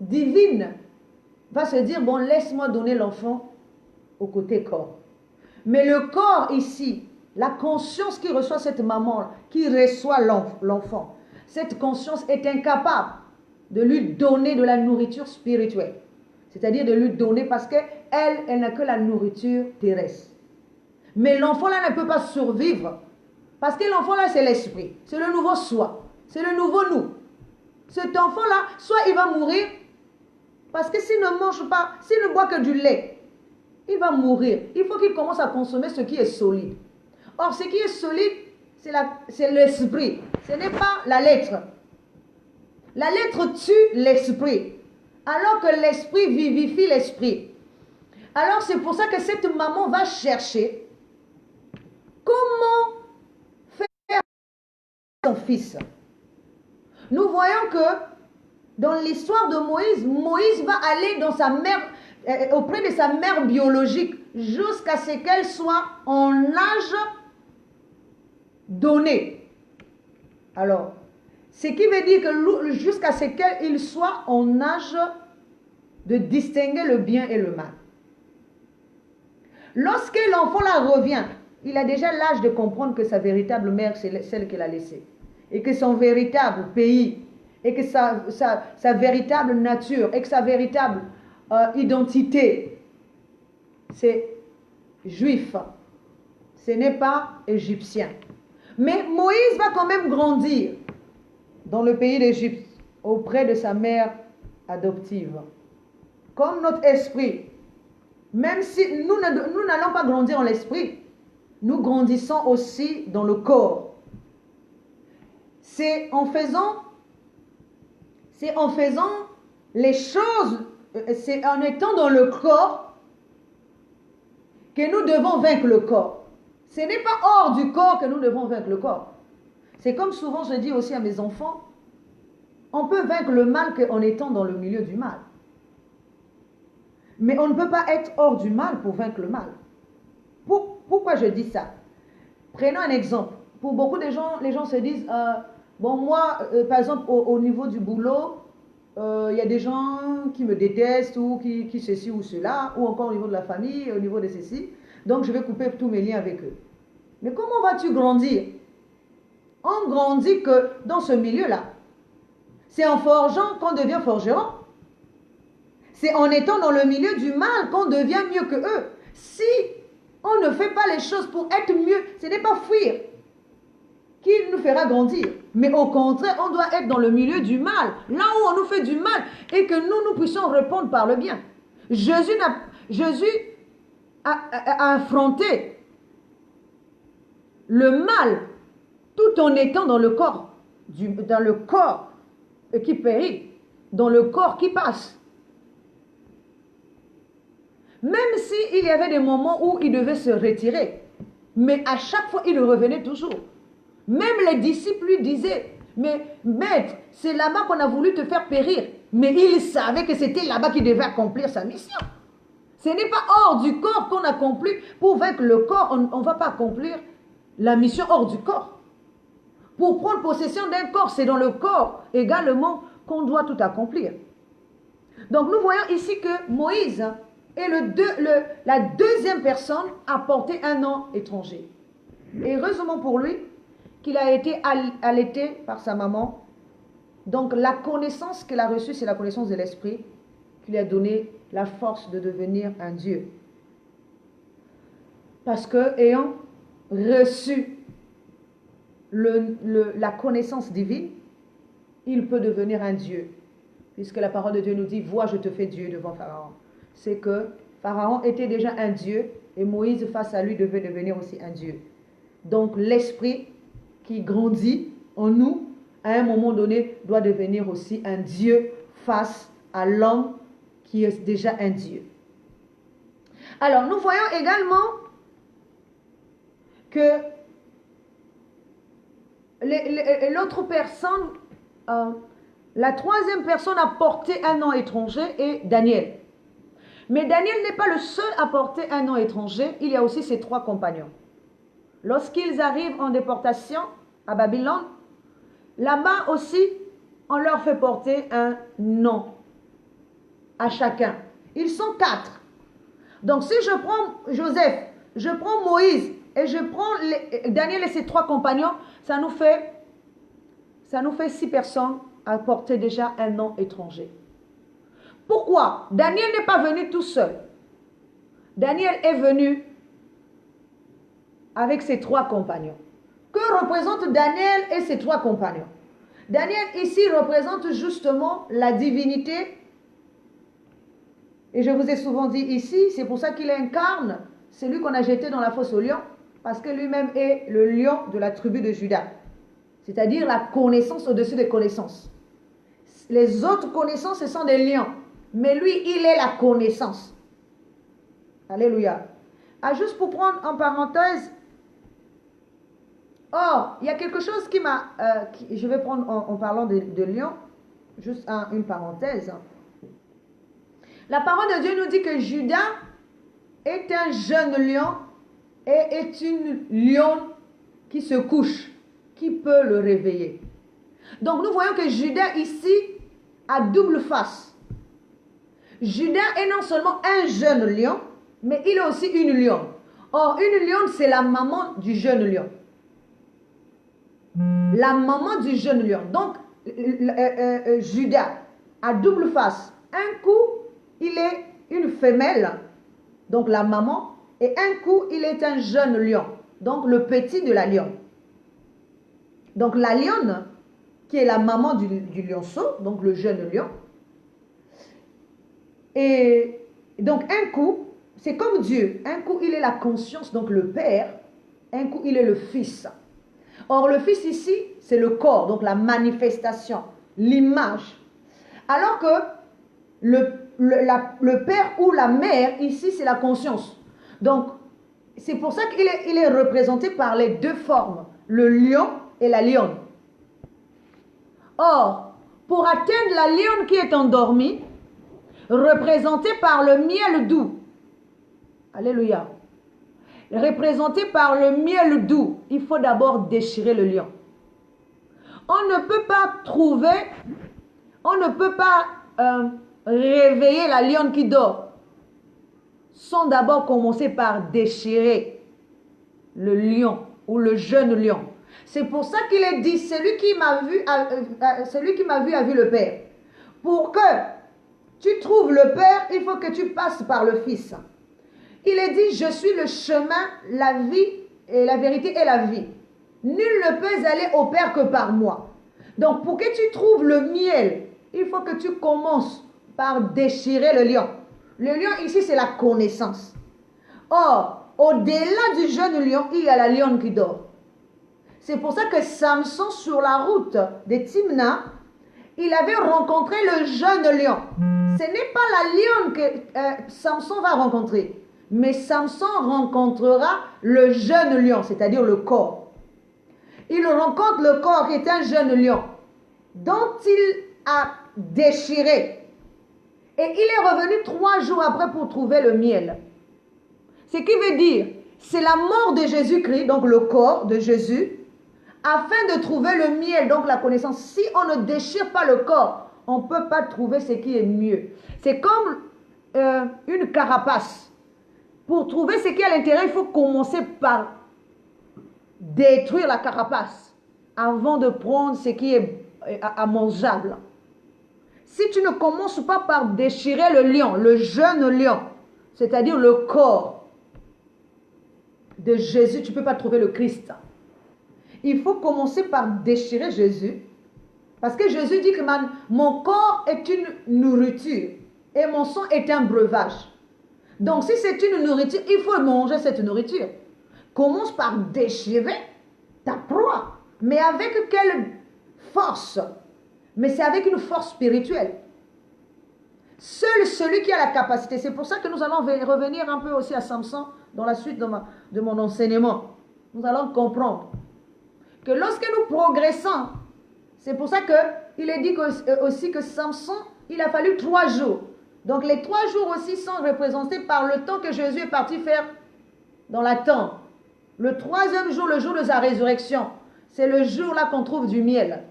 divine va se dire, bon, laisse-moi donner l'enfant au côté corps. Mais le corps ici, la conscience qui reçoit cette maman, qui reçoit l'enfant, cette conscience est incapable de lui donner de la nourriture spirituelle. C'est-à-dire de lui donner parce qu'elle n'a que la nourriture terrestre. Mais l'enfant là ne peut pas survivre. Parce que l'enfant là c'est l'esprit. C'est le nouveau soi. C'est le nouveau nous. Cet enfant là, soit il va mourir. Parce que s'il ne mange pas, s'il ne boit que du lait, il va mourir. Il faut qu'il commence à consommer ce qui est solide. Or ce qui est solide, c'est l'esprit. Ce n'est pas la lettre. La lettre tue l'esprit. Alors que l'esprit vivifie l'esprit. Alors c'est pour ça que cette maman va chercher comment faire son fils. Nous voyons que dans l'histoire de Moïse, Moïse va aller dans sa mère, auprès de sa mère biologique jusqu'à ce qu'elle soit en âge donné. Alors, ce qui veut dire que jusqu'à ce qu'il soit en âge de distinguer le bien et le mal. Lorsque l'enfant là revient, il a déjà l'âge de comprendre que sa véritable mère, c'est celle qu'il a laissée. Et que son véritable pays, et que sa véritable nature, et que sa véritable identité, c'est juif. Ce n'est pas égyptien. Mais Moïse va quand même grandir dans le pays d'Égypte, auprès de sa mère adoptive. Comme notre esprit, même si nous n'allons pas grandir en l'esprit, nous grandissons aussi dans le corps. C'est en faisant les choses, c'est en étant dans le corps que nous devons vaincre le corps. Ce n'est pas hors du corps que nous devons vaincre le corps. C'est comme souvent je dis aussi à mes enfants, on peut vaincre le mal qu'en étant dans le milieu du mal. Mais on ne peut pas être hors du mal pour vaincre le mal. Pourquoi je dis ça? Prenons un exemple. Pour beaucoup de gens, les gens se disent, bon moi, par exemple, au niveau du boulot, il y a des gens qui me détestent ou qui ceci ou cela, ou encore au niveau de la famille, au niveau de ceci. Donc je vais couper tous mes liens avec eux. Mais comment vas-tu grandir? On grandit que dans ce milieu-là. C'est en forgeant qu'on devient forgeron. C'est en étant dans le milieu du mal qu'on devient mieux que eux. Si on ne fait pas les choses pour être mieux, ce n'est pas fuir qui nous fera grandir. Mais au contraire, on doit être dans le milieu du mal, là où on nous fait du mal, et que nous puissions répondre par le bien. Jésus a affronté le mal tout en étant dans le corps qui périt, dans le corps qui passe. Même s'il y avait des moments où il devait se retirer, mais à chaque fois il revenait toujours. Même les disciples lui disaient, mais maître, c'est là-bas qu'on a voulu te faire périr. Mais il savait que c'était là-bas qu'il devait accomplir sa mission. Ce n'est pas hors du corps qu'on accomplit. Pour vaincre le corps, on ne va pas accomplir la mission hors du corps. Pour prendre possession d'un corps, c'est dans le corps également qu'on doit tout accomplir. Donc nous voyons ici que Moïse est la deuxième personne à porter un nom étranger. Et heureusement pour lui qu'il a été allaité par sa maman. Donc la connaissance qu'il a reçue, c'est la connaissance de l'esprit qui lui a donné la force de devenir un Dieu. Parce que ayant reçu la connaissance divine, il peut devenir un Dieu. Puisque la parole de Dieu nous dit, vois, je te fais Dieu devant Pharaon. C'est que Pharaon était déjà un Dieu et Moïse face à lui devait devenir aussi un Dieu. Donc l'esprit qui grandit en nous, à un moment donné, doit devenir aussi un Dieu face à l'homme qui est déjà un Dieu. Alors nous voyons également que l'autre personne, la troisième personne à porter un nom étranger est Daniel. Mais Daniel n'est pas le seul à porter un nom étranger, il y a aussi ses 3 compagnons. Lorsqu'ils arrivent en déportation à Babylone, là-bas aussi, on leur fait porter un nom à chacun. Ils sont 4. Donc si je prends Joseph, je prends Moïse et je prends Daniel et ses 3 compagnons, ça nous fait 6 personnes à porter déjà un nom étranger. Pourquoi? Daniel n'est pas venu tout seul. Daniel est venu avec ses 3 compagnons. Que représentent Daniel et ses 3 compagnons? Daniel ici représente justement la divinité. Et je vous ai souvent dit ici, c'est pour ça qu'il incarne celui qu'on a jeté dans la fosse au lion, parce que lui-même est le lion de la tribu de Juda. C'est-à-dire la connaissance au-dessus des connaissances. Les autres connaissances, ce sont des lions. Mais lui, il est la connaissance. Alléluia. Ah, juste pour prendre en parenthèse, il y a quelque chose qui m'a... je vais prendre en parlant de lion, juste une parenthèse. La parole de Dieu nous dit que Judas est un jeune lion et est une lionne qui se couche, qui peut le réveiller. Donc nous voyons que Judas ici a double face. Judas est non seulement un jeune lion, mais il est aussi une lionne. Or, une lionne, c'est la maman du jeune lion. La maman du jeune lion. Donc, Judas a double face. Un coup, il est une femelle, donc la maman, et un coup, il est un jeune lion, donc le petit de la lionne. Donc, la lionne, qui est la maman du lionceau, donc le jeune lion. Et donc, un coup, c'est comme Dieu. Un coup, il est la conscience, donc le Père. Un coup, il est le Fils. Or, le Fils ici, c'est le corps, donc la manifestation, l'image. Alors que le Père ou la Mère, ici, c'est la conscience. Donc, c'est pour ça qu'il est représenté par les 2 formes, le lion et la lionne. Or, pour atteindre la lionne qui est endormie, représentée par le miel doux. Alléluia. Représentée par le miel doux, il faut d'abord déchirer le lion. On ne peut pas réveiller la lionne qui dort sans d'abord commencer par déchirer le lion ou le jeune lion. C'est pour ça qu'il est dit, celui qui m'a vu a vu le Père. Pour que tu trouves le Père, il faut que tu passes par le Fils. Il est dit, je suis le chemin, la vie, et la vérité et la vie. Nul ne peut aller au Père que par moi. Donc, pour que tu trouves le miel, il faut que tu commences par déchirer le lion. Le lion ici, c'est la connaissance. Or, au-delà du jeune lion, il y a la lionne qui dort. C'est pour ça que Samson, sur la route de Timna, il avait rencontré le jeune lion. Ce n'est pas la lionne que Samson va rencontrer, mais Samson rencontrera le jeune lion, c'est-à-dire le corps. Il rencontre le corps qui est un jeune lion, dont il a déchiré. Et il est revenu 3 jours après pour trouver le miel. Ce qui veut dire, c'est la mort de Jésus-Christ, donc le corps de Jésus, afin de trouver le miel, donc la connaissance. Si on ne déchire pas le corps, on ne peut pas trouver ce qui est mieux. C'est comme une carapace. Pour trouver ce qui est à l'intérieur, il faut commencer par détruire la carapace avant de prendre ce qui est à mangeable. Si tu ne commences pas par déchirer le lion, le jeune lion, c'est-à-dire le corps de Jésus, tu ne peux pas trouver le Christ. Il faut commencer par déchirer Jésus, parce que Jésus dit que mon corps est une nourriture et mon sang est un breuvage. Donc si c'est une nourriture, il faut manger cette nourriture. Commence par déchirer ta proie. Mais avec quelle force? Mais c'est avec une force spirituelle. Seul celui qui a la capacité. C'est pour ça que nous allons revenir un peu aussi à Samson dans la suite de mon enseignement. Nous allons comprendre que lorsque nous progressons, c'est pour ça qu'il est dit aussi que Samson, il a fallu 3 jours. Donc les 3 jours aussi sont représentés par le temps que Jésus est parti faire dans la tente. Le 3e jour, le jour de sa résurrection, c'est le jour là qu'on trouve du miel.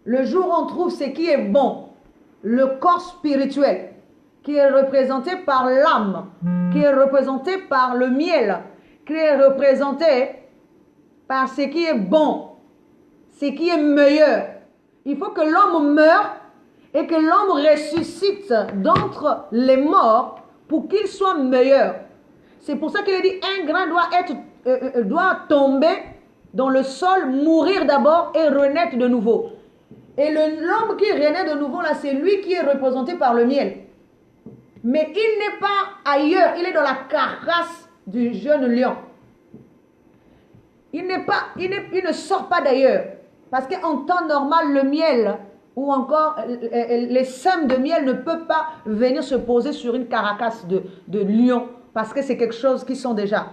Le jour où on trouve ce qui est bon, le corps spirituel, qui est représenté par l'âme, qui est représenté par le miel, qui est représenté par ce qui est bon, ce qui est meilleur. Il faut que l'homme meure et que l'homme ressuscite d'entre les morts pour qu'il soit meilleur. C'est pour ça qu'il dit un grain doit tomber dans le sol, mourir d'abord et renaître de nouveau. Et l'homme qui renaît de nouveau là, c'est lui qui est représenté par le miel. Mais il n'est pas ailleurs, il est dans la carcasse du jeune lion. Il ne sort pas d'ailleurs. Parce qu'en temps normal, le miel ou encore les sèmes de miel ne peuvent pas venir se poser sur une carcasse de lion. Parce que c'est quelque chose qui sont déjà.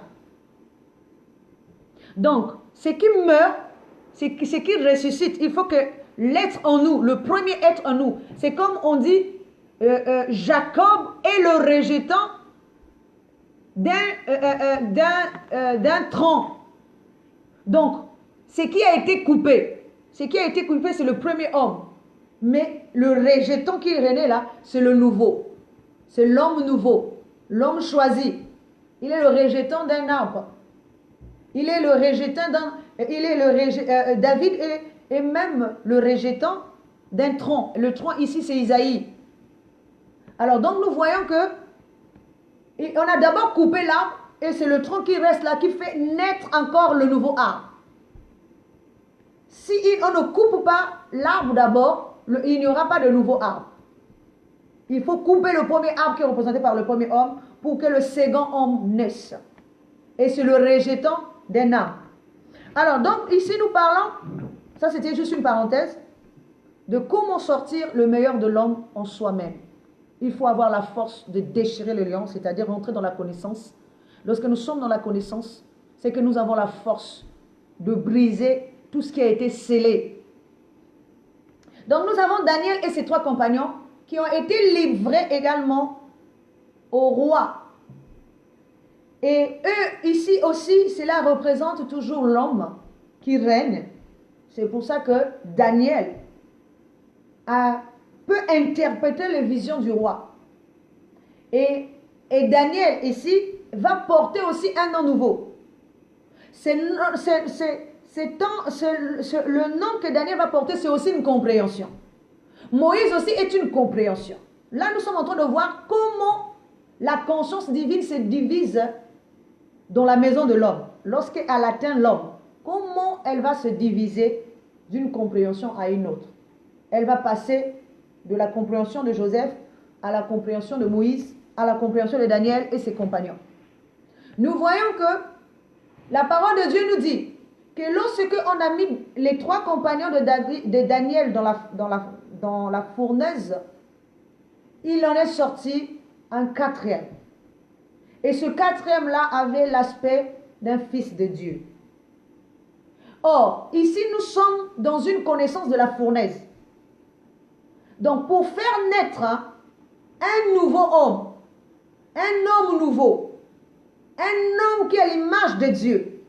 Donc, ce qui meurt, ce qui ressuscite, il faut que l'être en nous, le premier être en nous, c'est comme on dit, Jacob est le rejetant d'un tronc. Donc, ce qui a été coupé, c'est le premier homme. Mais le rejeton qui est né là, c'est le nouveau. C'est l'homme nouveau, l'homme choisi. Il est le rejeton d'un arbre. Il est le rejeton David est même le rejeton d'un tronc. Le tronc ici, c'est Isaïe. Alors, donc, nous voyons que on a d'abord coupé l'arbre et c'est le tronc qui reste là qui fait naître encore le nouveau arbre. Si on ne coupe pas l'arbre d'abord, il n'y aura pas de nouveau arbre. Il faut couper le premier arbre qui est représenté par le premier homme pour que le second homme naisse. Et c'est le rejeton d'un arbre. Alors, donc, ici, nous parlons, ça c'était juste une parenthèse, de comment sortir le meilleur de l'homme en soi-même. Il faut avoir la force de déchirer le lion, c'est-à-dire rentrer dans la connaissance. Lorsque nous sommes dans la connaissance, c'est que nous avons la force de briser tout ce qui a été scellé. Donc nous avons Daniel et ses 3 compagnons qui ont été livrés également au roi. Et eux, ici aussi, cela représente toujours l'homme qui règne. C'est pour ça que Daniel peut interpréter les visions du roi. Et Daniel, ici, va porter aussi un nom nouveau. Le nom que Daniel va porter, c'est aussi une compréhension. Moïse aussi est une compréhension. Là, nous sommes en train de voir comment la conscience divine se divise dans la maison de l'homme. Lorsqu'elle atteint l'homme, comment elle va se diviser d'une compréhension à une autre? Elle va passer de la compréhension de Joseph à la compréhension de Moïse, à la compréhension de Daniel et ses compagnons. Nous voyons que la parole de Dieu nous dit que lorsque on a mis les 3 compagnons de Daniel dans la fournaise, il en est sorti un 4e. Et ce 4e-là avait l'aspect d'un fils de Dieu. Or, ici, nous sommes dans une connaissance de la fournaise. Donc, pour faire naître un nouveau homme, un homme nouveau, un homme qui est l'image de Dieu,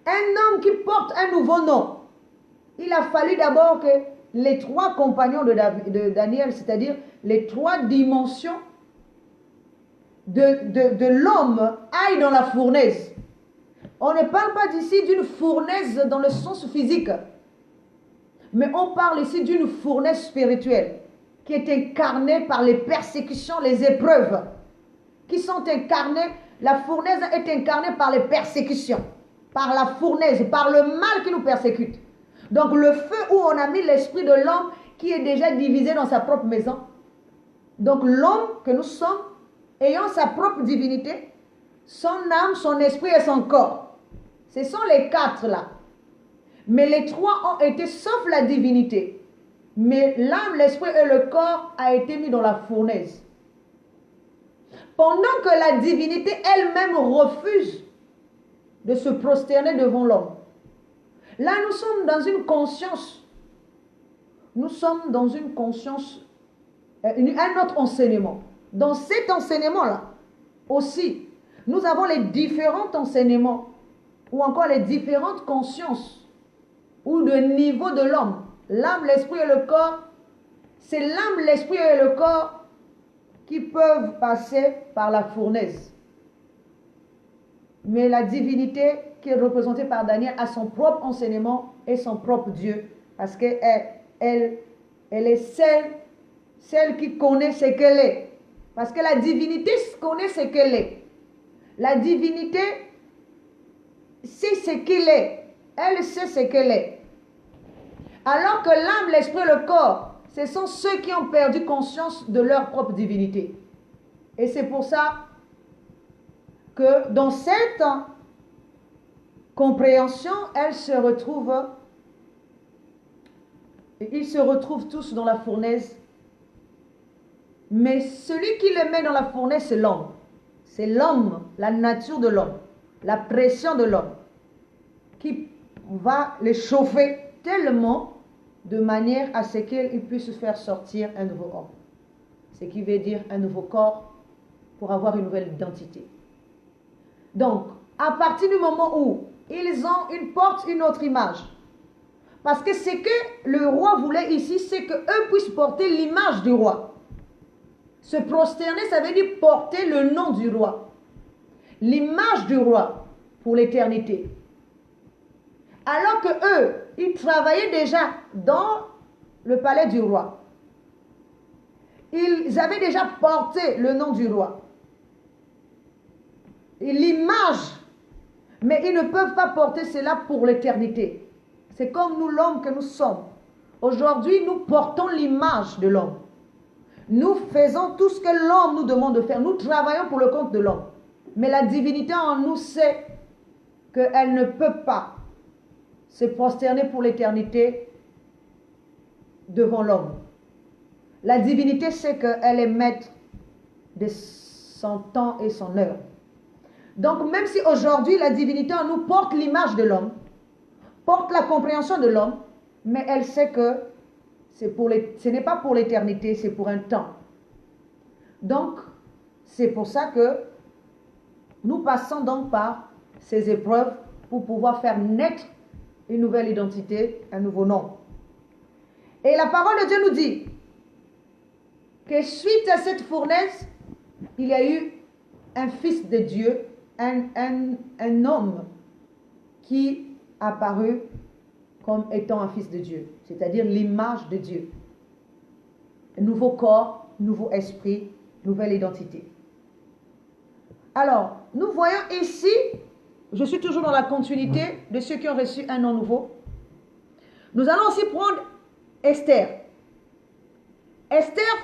un homme qui porte un nouveau nom. Il a fallu d'abord que les 3 compagnons de Daniel, c'est-à-dire les 3 dimensions de l'homme, aillent dans la fournaise. On ne parle pas d'ici d'une fournaise dans le sens physique, mais on parle ici d'une fournaise spirituelle qui est incarnée par les persécutions, les épreuves, qui sont incarnées. La fournaise est incarnée par les persécutions, par la fournaise, par le mal qui nous persécute. Donc le feu où on a mis l'esprit de l'homme qui est déjà divisé dans sa propre maison. Donc l'homme que nous sommes, ayant sa propre divinité, son âme, son esprit et son corps. Ce sont les 4 là. Mais les 3 ont été, sauf la divinité. Mais l'âme, l'esprit et le corps a été mis dans la fournaise. Pendant que la divinité elle-même refuse de se prosterner devant l'homme. Là, nous sommes dans une conscience. Nous sommes dans une conscience, un autre enseignement. Dans cet enseignement-là, aussi, nous avons les différents enseignements, ou encore les différentes consciences, ou de niveau de l'homme. L'âme, l'esprit et le corps, c'est l'âme, l'esprit et le corps qui peuvent passer par la fournaise. Mais la divinité qui est représentée par Daniel a son propre enseignement et son propre Dieu. Parce qu'elle est celle qui connaît ce qu'elle est. Parce que la divinité connaît ce qu'elle est. La divinité sait ce qu'il est. Elle sait ce qu'elle est. Alors que l'âme, l'esprit et le corps, ce sont ceux qui ont perdu conscience de leur propre divinité. Et c'est pour ça que dans cette compréhension, ils se retrouvent tous dans la fournaise. Mais celui qui les met dans la fournaise, c'est l'homme. C'est l'homme, la nature de l'homme, la pression de l'homme, qui va les chauffer tellement de manière à ce qu'il puisse faire sortir un nouveau homme. Ce qui veut dire un nouveau corps pour avoir une nouvelle identité. Donc, à partir du moment où ils portent une autre image, parce que ce que le roi voulait ici, c'est qu'eux puissent porter l'image du roi. Se prosterner, ça veut dire porter le nom du roi. L'image du roi pour l'éternité. Alors que eux, ils travaillaient déjà dans le palais du roi. Ils avaient déjà porté le nom du roi. L'image, mais ils ne peuvent pas porter cela pour l'éternité. C'est comme nous, l'homme que nous sommes. Aujourd'hui, nous portons l'image de l'homme. Nous faisons tout ce que l'homme nous demande de faire. Nous travaillons pour le compte de l'homme. Mais la divinité en nous sait qu'elle ne peut pas se prosterner pour l'éternité devant l'homme. La divinité sait qu'elle est maître de son temps et son heure. Donc même si aujourd'hui la divinité en nous porte l'image de l'homme, porte la compréhension de l'homme, mais elle sait que ce n'est pas pour l'éternité, c'est pour un temps. Donc, c'est pour ça que nous passons donc par ces épreuves pour pouvoir faire naître une nouvelle identité, un nouveau nom. Et la parole de Dieu nous dit que suite à cette fournaise, il y a eu un fils de Dieu, un homme qui apparut comme étant un fils de Dieu, c'est-à-dire l'image de Dieu. Un nouveau corps, nouveau esprit, nouvelle identité. Alors, nous voyons ici, je suis toujours dans la continuité de ceux qui ont reçu un nom nouveau. Nous allons aussi prendre Esther. Esther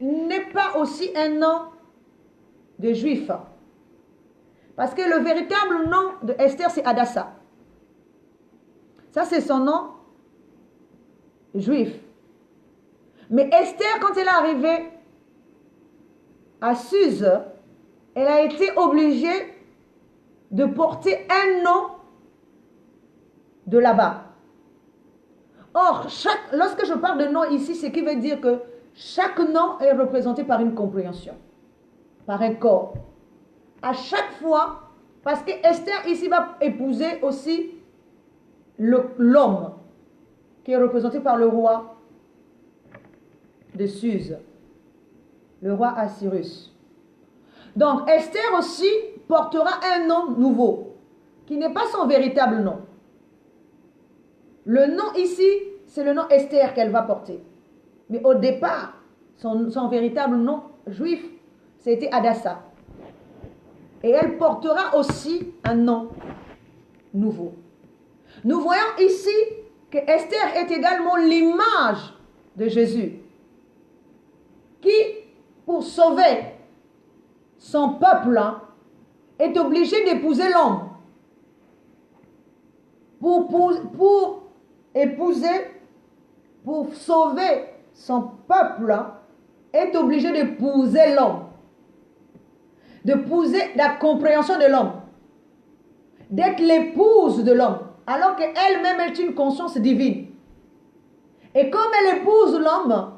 n'est pas aussi un nom de juif. Parce que le véritable nom de Esther, c'est Hadassah. Ça, c'est son nom juif. Mais Esther, quand elle est arrivée à Suse, elle a été obligée de porter un nom de là-bas. Or, lorsque je parle de nom ici, ce qui veut dire que chaque nom est représenté par une compréhension, par un corps. À chaque fois Parce que Esther ici va épouser aussi l'homme qui est représenté par le roi de Suse, le roi Assyrus. Donc Esther aussi portera un nom nouveau, qui n'est pas son véritable nom. Le nom ici, c'est le nom Esther qu'elle va porter. Mais au départ, son véritable nom juif, c'était Hadassah. Et elle portera aussi un nom nouveau. Nous voyons ici que Esther est également l'image de Jésus, qui, pour sauver son peuple, est obligé d'épouser l'homme. Pour épouser, pour sauver son peuple, est obligé d'épouser l'homme, d'épouser la compréhension de l'homme, d'être l'épouse de l'homme, alors qu'elle-même est une conscience divine. Et comme elle épouse l'homme,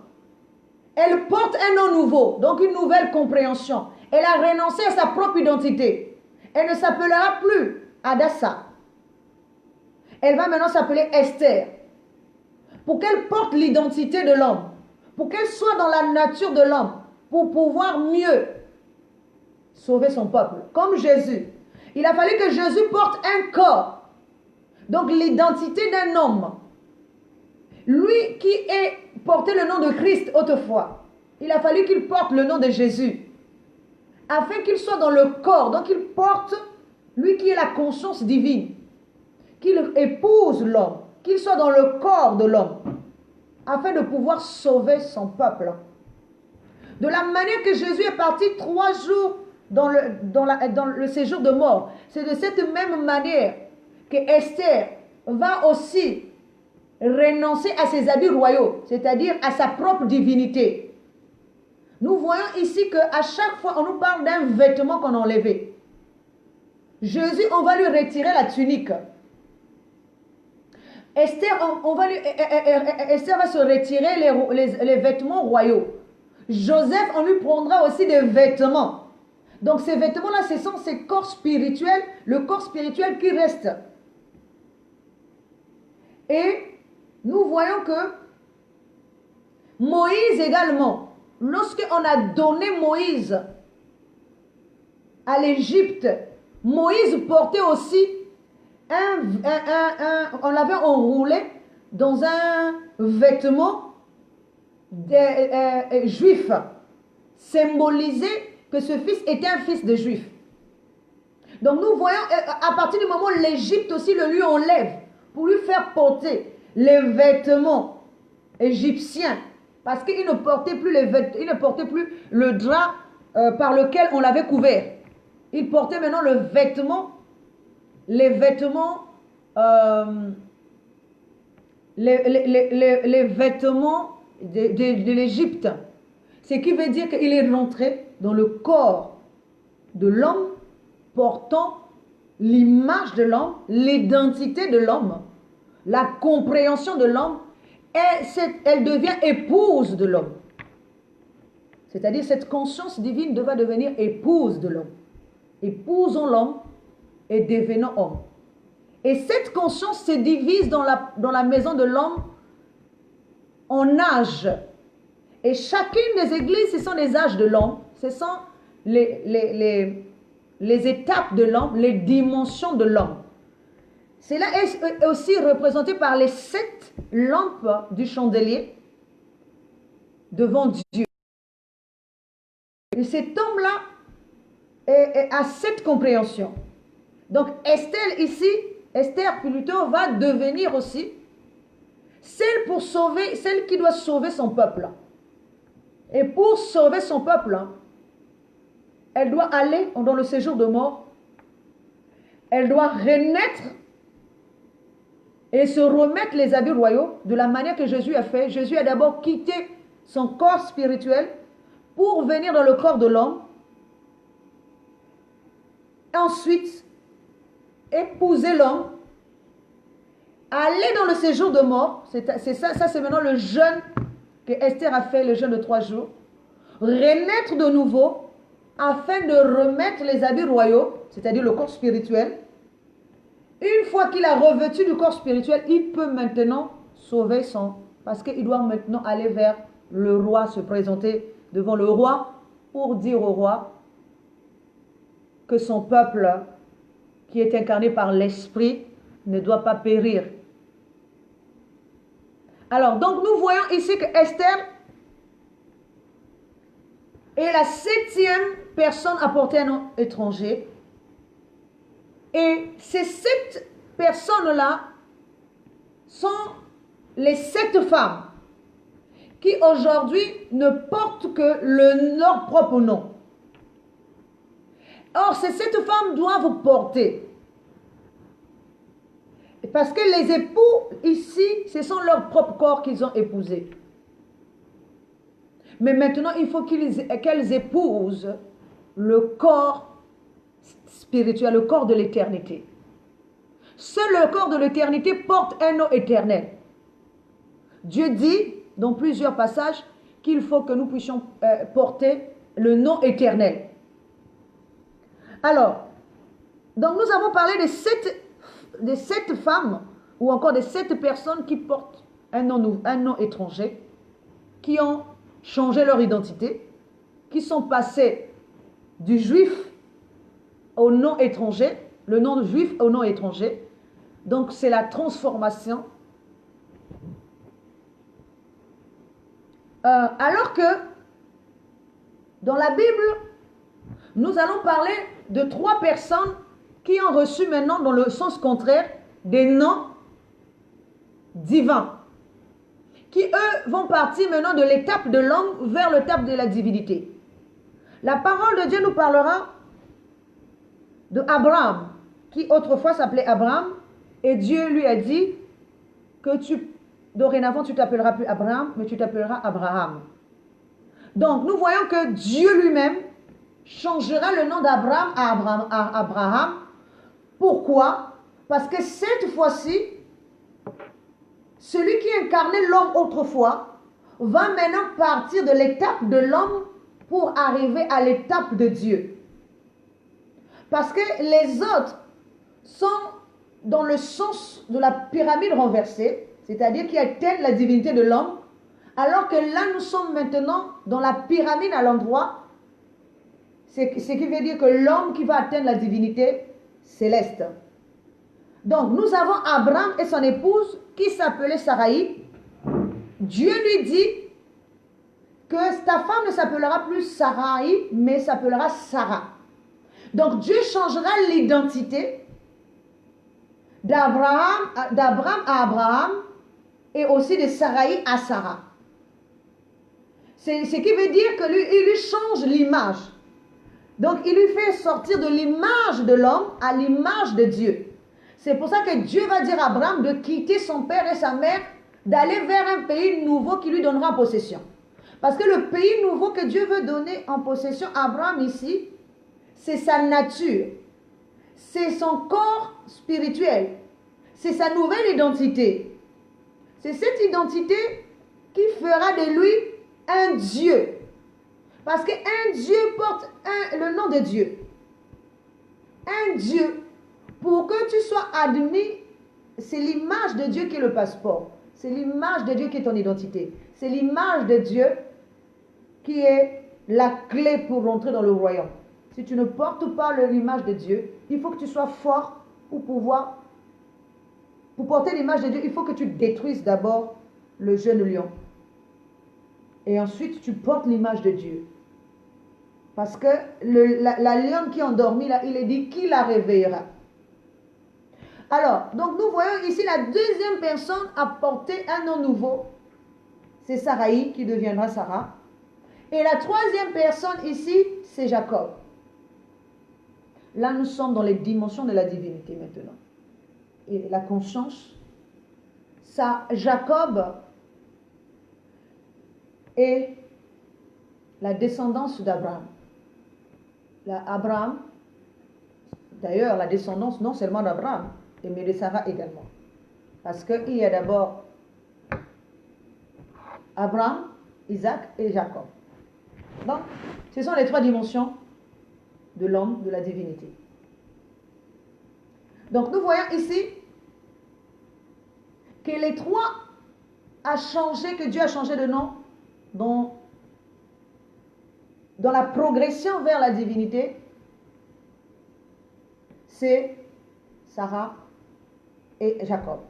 elle porte un nom nouveau, donc une nouvelle compréhension. Elle a renoncé à sa propre identité. Elle ne s'appellera plus Hadassah. Elle va maintenant s'appeler Esther. Pour qu'elle porte l'identité de l'homme, pour qu'elle soit dans la nature de l'homme, pour pouvoir mieux sauver son peuple, comme Jésus. Il a fallu que Jésus porte un corps, donc l'identité d'un homme. Lui qui est porté le nom de Christ autrefois, il a fallu qu'il porte le nom de Jésus, afin qu'il soit dans le corps, donc il porte, lui qui est la conscience divine, qu'il épouse l'homme, qu'il soit dans le corps de l'homme, afin de pouvoir sauver son peuple. De la manière que Jésus est parti 3 jours dans le séjour de mort, c'est de cette même manière que Esther va aussi renoncer à ses habits royaux, c'est-à-dire à sa propre divinité. Nous voyons ici qu'à chaque fois, on nous parle d'un vêtement qu'on enlevait. Jésus, on va lui retirer la tunique. Esther va se retirer les vêtements royaux. Joseph, on lui prendra aussi des vêtements. Donc ces vêtements-là, ce sont ses corps spirituels, le corps spirituel qui reste. Et nous voyons que Moïse également, lorsqu'on a donné Moïse à l'Égypte, Moïse portait aussi on l'avait enroulé dans un vêtement juif, symbolisé que ce fils était un fils de juif. Donc nous voyons à partir du moment où l'Égypte aussi le lui enlève pour lui faire porter les vêtements égyptiens, parce qu'il ne portait plus il ne portait plus le drap par lequel on l'avait couvert. Il portait maintenant les vêtements de l'Égypte. Ce qui veut dire qu'il est rentré dans le corps de l'homme, portant l'image de l'homme, l'identité de l'homme, la compréhension de l'homme, et elle devient épouse de l'homme. C'est-à-dire cette conscience divine va devenir épouse de l'homme. Épousons l'homme et devenons homme. Et cette conscience se divise dans la maison de l'homme en âges. Et chacune des églises, ce sont les âges de l'homme, ce sont les étapes de l'homme, les dimensions de l'homme. Cela est aussi représenté par les 7 lampes du chandelier devant Dieu. Et cet homme-là a cette compréhension. Donc Esther plutôt va devenir aussi celle qui doit sauver son peuple. Et pour sauver son peuple, elle doit aller dans le séjour de mort. Elle doit renaître et se remettre les habits royaux de la manière que Jésus a fait. Jésus a d'abord quitté son corps spirituel pour venir dans le corps de l'homme. Ensuite, épouser l'homme, aller dans le séjour de mort, c'est c'est maintenant le jeûne que Esther a fait, le jeûne de 3 jours, renaître de nouveau afin de remettre les habits royaux, c'est-à-dire le corps spirituel. Une fois qu'il a revêtu du corps spirituel, il peut maintenant sauver son... Parce qu'il doit maintenant aller vers le roi, se présenter devant le roi pour dire au roi que son peuple, qui est incarné par l'Esprit, ne doit pas périr. Alors, donc nous voyons ici que Esther est la 7e personne à porter un nom étranger. Et ces 7 personnes-là sont les 7 femmes qui aujourd'hui ne portent que leur propre nom. Or, ces 7 femmes doivent porter. Parce que les époux, ici, ce sont leur propre corps qu'ils ont épousé. Mais maintenant, il faut qu'elles épousent le corps spirituel, le corps de l'éternité. Seul le corps de l'éternité porte un nom éternel. Dieu dit, dans plusieurs passages, qu'il faut que nous puissions porter le nom éternel. Alors, donc nous avons parlé des 7 femmes, ou encore des 7 personnes qui portent un nom étranger, qui ont changé leur identité, qui sont passées du juif au nom étranger, le nom de juif au nom étranger. Donc c'est la transformation. Alors que dans la Bible, nous allons parler de 3 personnes qui ont reçu maintenant, dans le sens contraire, des noms divins, qui eux vont partir maintenant de l'étape de l'homme vers l'étape de la divinité. La parole de Dieu nous parlera de Abraham, qui autrefois s'appelait Abraham, et Dieu lui a dit que dorénavant tu t'appelleras plus Abraham, mais tu t'appelleras Abraham. Donc nous voyons que Dieu lui-même changera le nom d'Abraham à Abraham. Pourquoi? Parce que cette fois-ci, celui qui incarnait l'homme autrefois va maintenant partir de l'étape de l'homme pour arriver à l'étape de Dieu. Parce que les autres sont dans le sens de la pyramide renversée, c'est-à-dire qui atteignent la divinité de l'homme, alors que là nous sommes maintenant dans la pyramide à l'endroit, ce qui veut dire que l'homme qui va atteindre la divinité céleste. Donc nous avons Abraham et son épouse qui s'appelait Saraï. Dieu lui dit que ta femme ne s'appellera plus Saraï, mais s'appellera Sarah. Donc Dieu changera l'identité d'Abraham à Abraham et aussi de Saraï à Sarah. C'est ce qui veut dire que il lui change l'image. Donc il lui fait sortir de l'image de l'homme à l'image de Dieu. C'est pour ça que Dieu va dire à Abraham de quitter son père et sa mère, d'aller vers un pays nouveau qui lui donnera en possession. Parce que le pays nouveau que Dieu veut donner en possession à Abraham ici, c'est sa nature, c'est son corps spirituel, c'est sa nouvelle identité. C'est cette identité qui fera de lui un Dieu. Parce qu'un Dieu porte le nom de Dieu. Un Dieu, pour que tu sois admis, c'est l'image de Dieu qui est le passeport. C'est l'image de Dieu qui est ton identité. C'est l'image de Dieu qui est la clé pour rentrer dans le royaume. Si tu ne portes pas l'image de Dieu, il faut que tu sois fort pour porter l'image de Dieu, il faut que tu détruises d'abord le jeune lion. Et ensuite, tu portes l'image de Dieu. Parce que la lionne qui est endormie, là, il est dit qui la réveillera. Alors, donc nous voyons ici la deuxième personne à porter un nom nouveau. C'est Saraï qui deviendra Sarah. Et la troisième personne ici, c'est Jacob. Là, nous sommes dans les dimensions de la divinité maintenant. Et la conscience, ça, Jacob est la descendance d'Abraham. Abraham, d'ailleurs, la descendance non seulement d'Abraham, mais de Sarah également. Parce qu'il y a d'abord Abraham, Isaac et Jacob. Donc, ce sont les 3 dimensions de l'homme, de la divinité. Donc nous voyons ici que les trois a changé, que Dieu a changé de nom dans la progression vers la divinité. C'est Sarah et Jacob.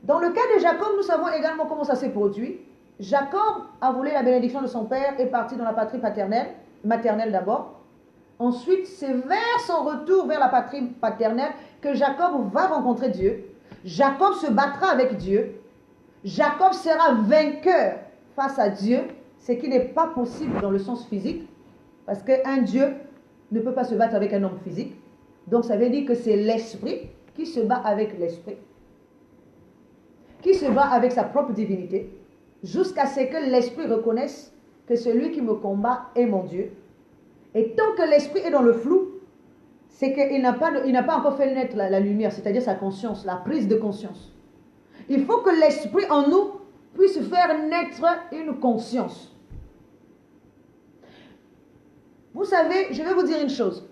Dans le cas de Jacob, nous savons également comment ça s'est produit. Jacob a volé la bénédiction de son père et est parti dans la patrie maternelle d'abord. Ensuite, c'est vers son retour vers la patrie paternelle que Jacob va rencontrer Dieu. Jacob se battra avec Dieu. Jacob sera vainqueur face à Dieu, ce qui n'est pas possible dans le sens physique, parce qu'un Dieu ne peut pas se battre avec un homme physique. Donc ça veut dire que c'est l'esprit qui se bat avec l'esprit, qui se bat avec sa propre divinité, jusqu'à ce que l'esprit reconnaisse que celui qui me combat est mon Dieu. Et tant que l'esprit est dans le flou, c'est qu'il n'a pas encore fait naître la lumière, c'est-à-dire sa conscience, la prise de conscience. Il faut que l'esprit en nous puisse faire naître une conscience. Vous savez, je vais vous dire une chose.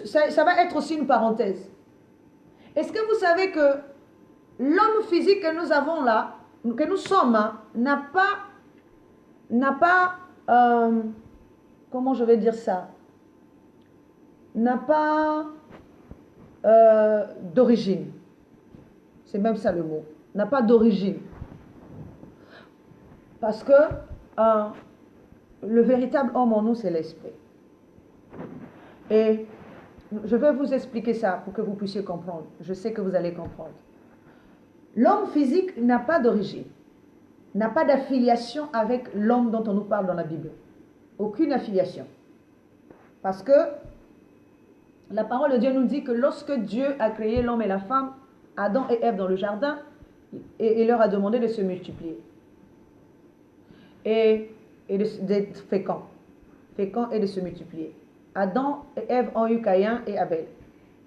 Ça va être aussi une parenthèse. Est-ce que vous savez que l'homme physique que nous avons là, que nous sommes, hein, n'a pas comment je vais dire ça, n'a pas d'origine. C'est même ça le mot. N'a pas d'origine. Parce que le véritable homme en nous, c'est l'esprit. Et je vais vous expliquer ça pour que vous puissiez comprendre. Je sais que vous allez comprendre. L'homme physique n'a pas d'origine, n'a pas d'affiliation avec l'homme dont on nous parle dans la Bible. Aucune affiliation. Parce que la parole de Dieu nous dit que lorsque Dieu a créé l'homme et la femme, Adam et Ève dans le jardin, et il leur a demandé de se multiplier. Et d'être féconds et de se multiplier. Adam et Ève ont eu Caïn et Abel.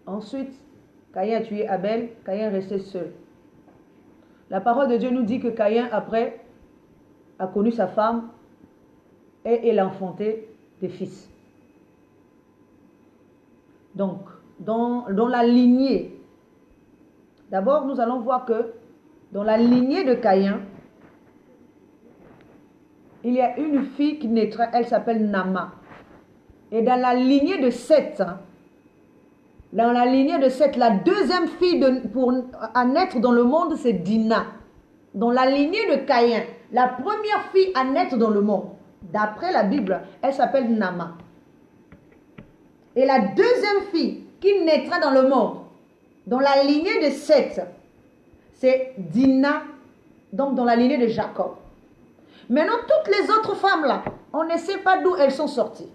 Ensuite, Caïn a tué Abel, Caïn est resté seul. La parole de Dieu nous dit que Caïn, après, a connu sa femme et il a enfanté des fils. Donc, dans la lignée, d'abord, nous allons voir que dans la lignée de Caïn, il y a une fille qui naîtra, elle s'appelle Nama. Et dans la lignée de Seth, la deuxième fille à naître dans le monde, c'est Dina. Dans la lignée de Caïn, la première fille à naître dans le monde, d'après la Bible, elle s'appelle Nama. Et la deuxième fille qui naîtra dans le monde, dans la lignée de Seth, c'est Dina, donc dans la lignée de Jacob. Maintenant, toutes les autres femmes là, on ne sait pas d'où elles sont sorties.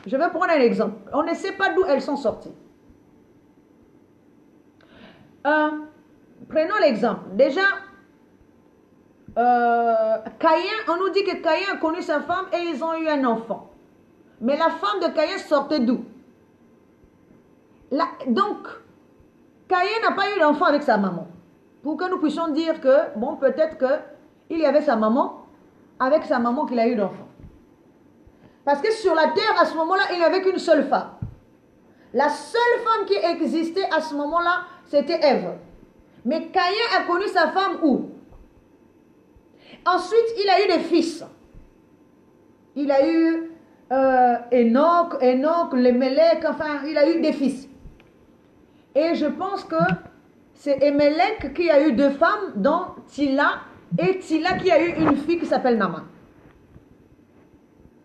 Je vais prendre un exemple. On ne sait pas d'où elles sont sorties. Prenons l'exemple. Déjà, Caïn, on nous dit que Caïn a connu sa femme et ils ont eu un enfant. Mais la femme de Caïn sortait d'où? Donc, Caïn n'a pas eu d'enfant avec sa maman. Pour que nous puissions dire que, bon, peut-être qu'il y avait sa maman, avec sa maman qu'il a eu d'enfant. Parce que sur la terre, à ce moment-là, il n'y avait qu'une seule femme. La seule femme qui existait à ce moment-là, c'était Ève. Mais Caïn a connu sa femme où? Ensuite, il a eu des fils. Il a eu Enoch, Lémélec, enfin, il a eu des fils. Et je pense que c'est Émélec qui a eu 2 femmes, dont Tila, et Tila qui a eu une fille qui s'appelle Nama.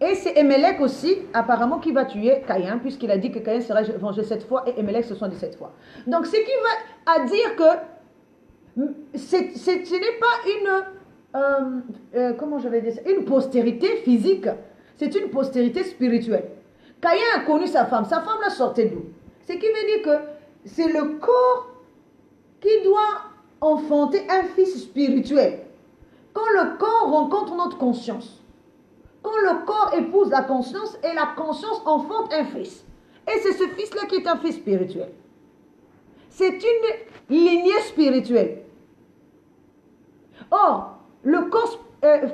Et c'est Émélec aussi, apparemment, qui va tuer Caïn, puisqu'il a dit que Caïn sera vengé 7 fois et Émélec se sont dit 7 fois. Donc, ce qui va à dire que ce n'est pas comment je vais dire ça, une postérité physique, c'est une postérité spirituelle. Caïn a connu sa femme la sortait d'où? Ce qui veut dire que c'est le corps qui doit enfanter un fils spirituel. Quand le corps rencontre notre conscience, quand le corps épouse la conscience et la conscience enfante un fils. Et c'est ce fils-là qui est un fils spirituel. C'est une lignée spirituelle. Or, le corps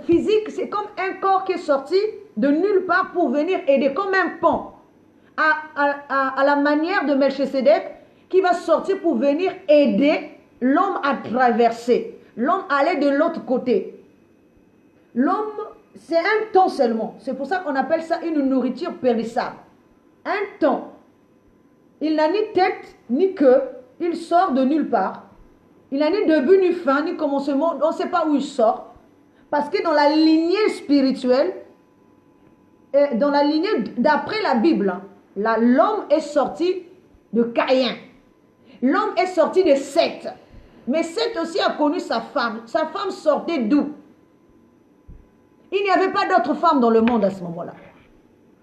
physique, c'est comme un corps qui est sorti de nulle part pour venir aider, comme un pont, à la manière de Melchisédek, qui va sortir pour venir aider l'homme à traverser, l'homme à aller de l'autre côté. L'homme, c'est un temps seulement. C'est pour ça qu'on appelle ça une nourriture périssable. Un temps. Il n'a ni tête ni queue. Il sort de nulle part. Il n'a ni début ni fin ni commencement. On ne sait pas où il sort. Parce que dans la lignée spirituelle, dans la lignée d'après la Bible, l'homme est sorti de Caïn. L'homme est sorti de Seth. Mais Seth aussi a connu sa femme. Sa femme sortait d'où? Il n'y avait pas d'autre femme dans le monde à ce moment-là.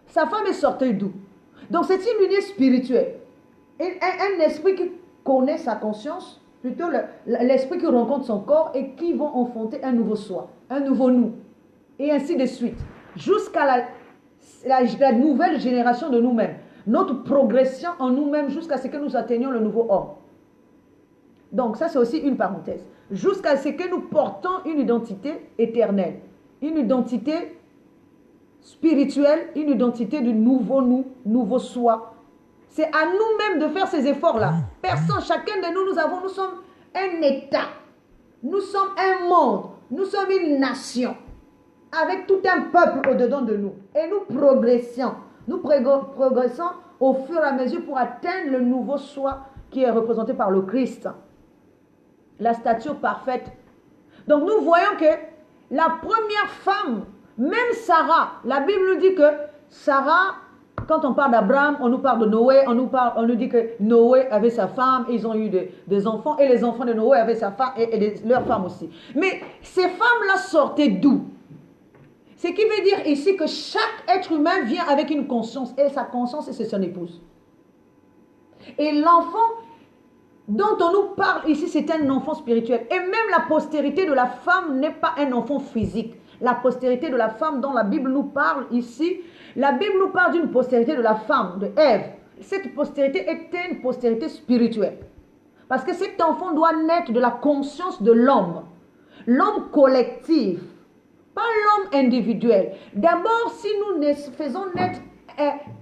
Sa femme est sortie d'où? Donc c'est une lignée spirituelle. Un esprit qui connaît sa conscience, plutôt l'esprit qui rencontre son corps et qui vont enfanter un nouveau soi, un nouveau nous. Et ainsi de suite. Jusqu'à la nouvelle génération de nous-mêmes. Notre progression en nous-mêmes jusqu'à ce que nous atteignions le nouveau homme. Donc ça c'est aussi une parenthèse. Jusqu'à ce que nous portons une identité éternelle. Une identité spirituelle, une identité du nouveau nous, nouveau soi. C'est à nous-mêmes de faire ces efforts-là. Personne, chacun de nous, nous sommes un État. Nous sommes un monde. Nous sommes une nation. Avec tout un peuple au-dedans de nous. Et nous progressons. Nous progressons au fur et à mesure pour atteindre le nouveau soi qui est représenté par le Christ. La stature parfaite. Donc nous voyons que la première femme, même Sarah, la Bible nous dit que Sarah, quand on parle d'Abraham, on nous parle de Noé, on nous dit que Noé avait sa femme, ils ont eu des enfants, et les enfants de Noé avaient sa femme et leurs femmes aussi. Mais ces femmes-là sortaient d'où? Ce qui veut dire ici que chaque être humain vient avec une conscience, et sa conscience, c'est son épouse. Et l'enfant dont on nous parle ici, c'est un enfant spirituel. Et même la postérité de la femme n'est pas un enfant physique. La postérité de la femme dont la Bible nous parle ici, la Bible nous parle d'une postérité de la femme, de Ève. Cette postérité était une postérité spirituelle. Parce que cet enfant doit naître de la conscience de l'homme. L'homme collectif, pas l'homme individuel. D'abord, si nous faisons naître,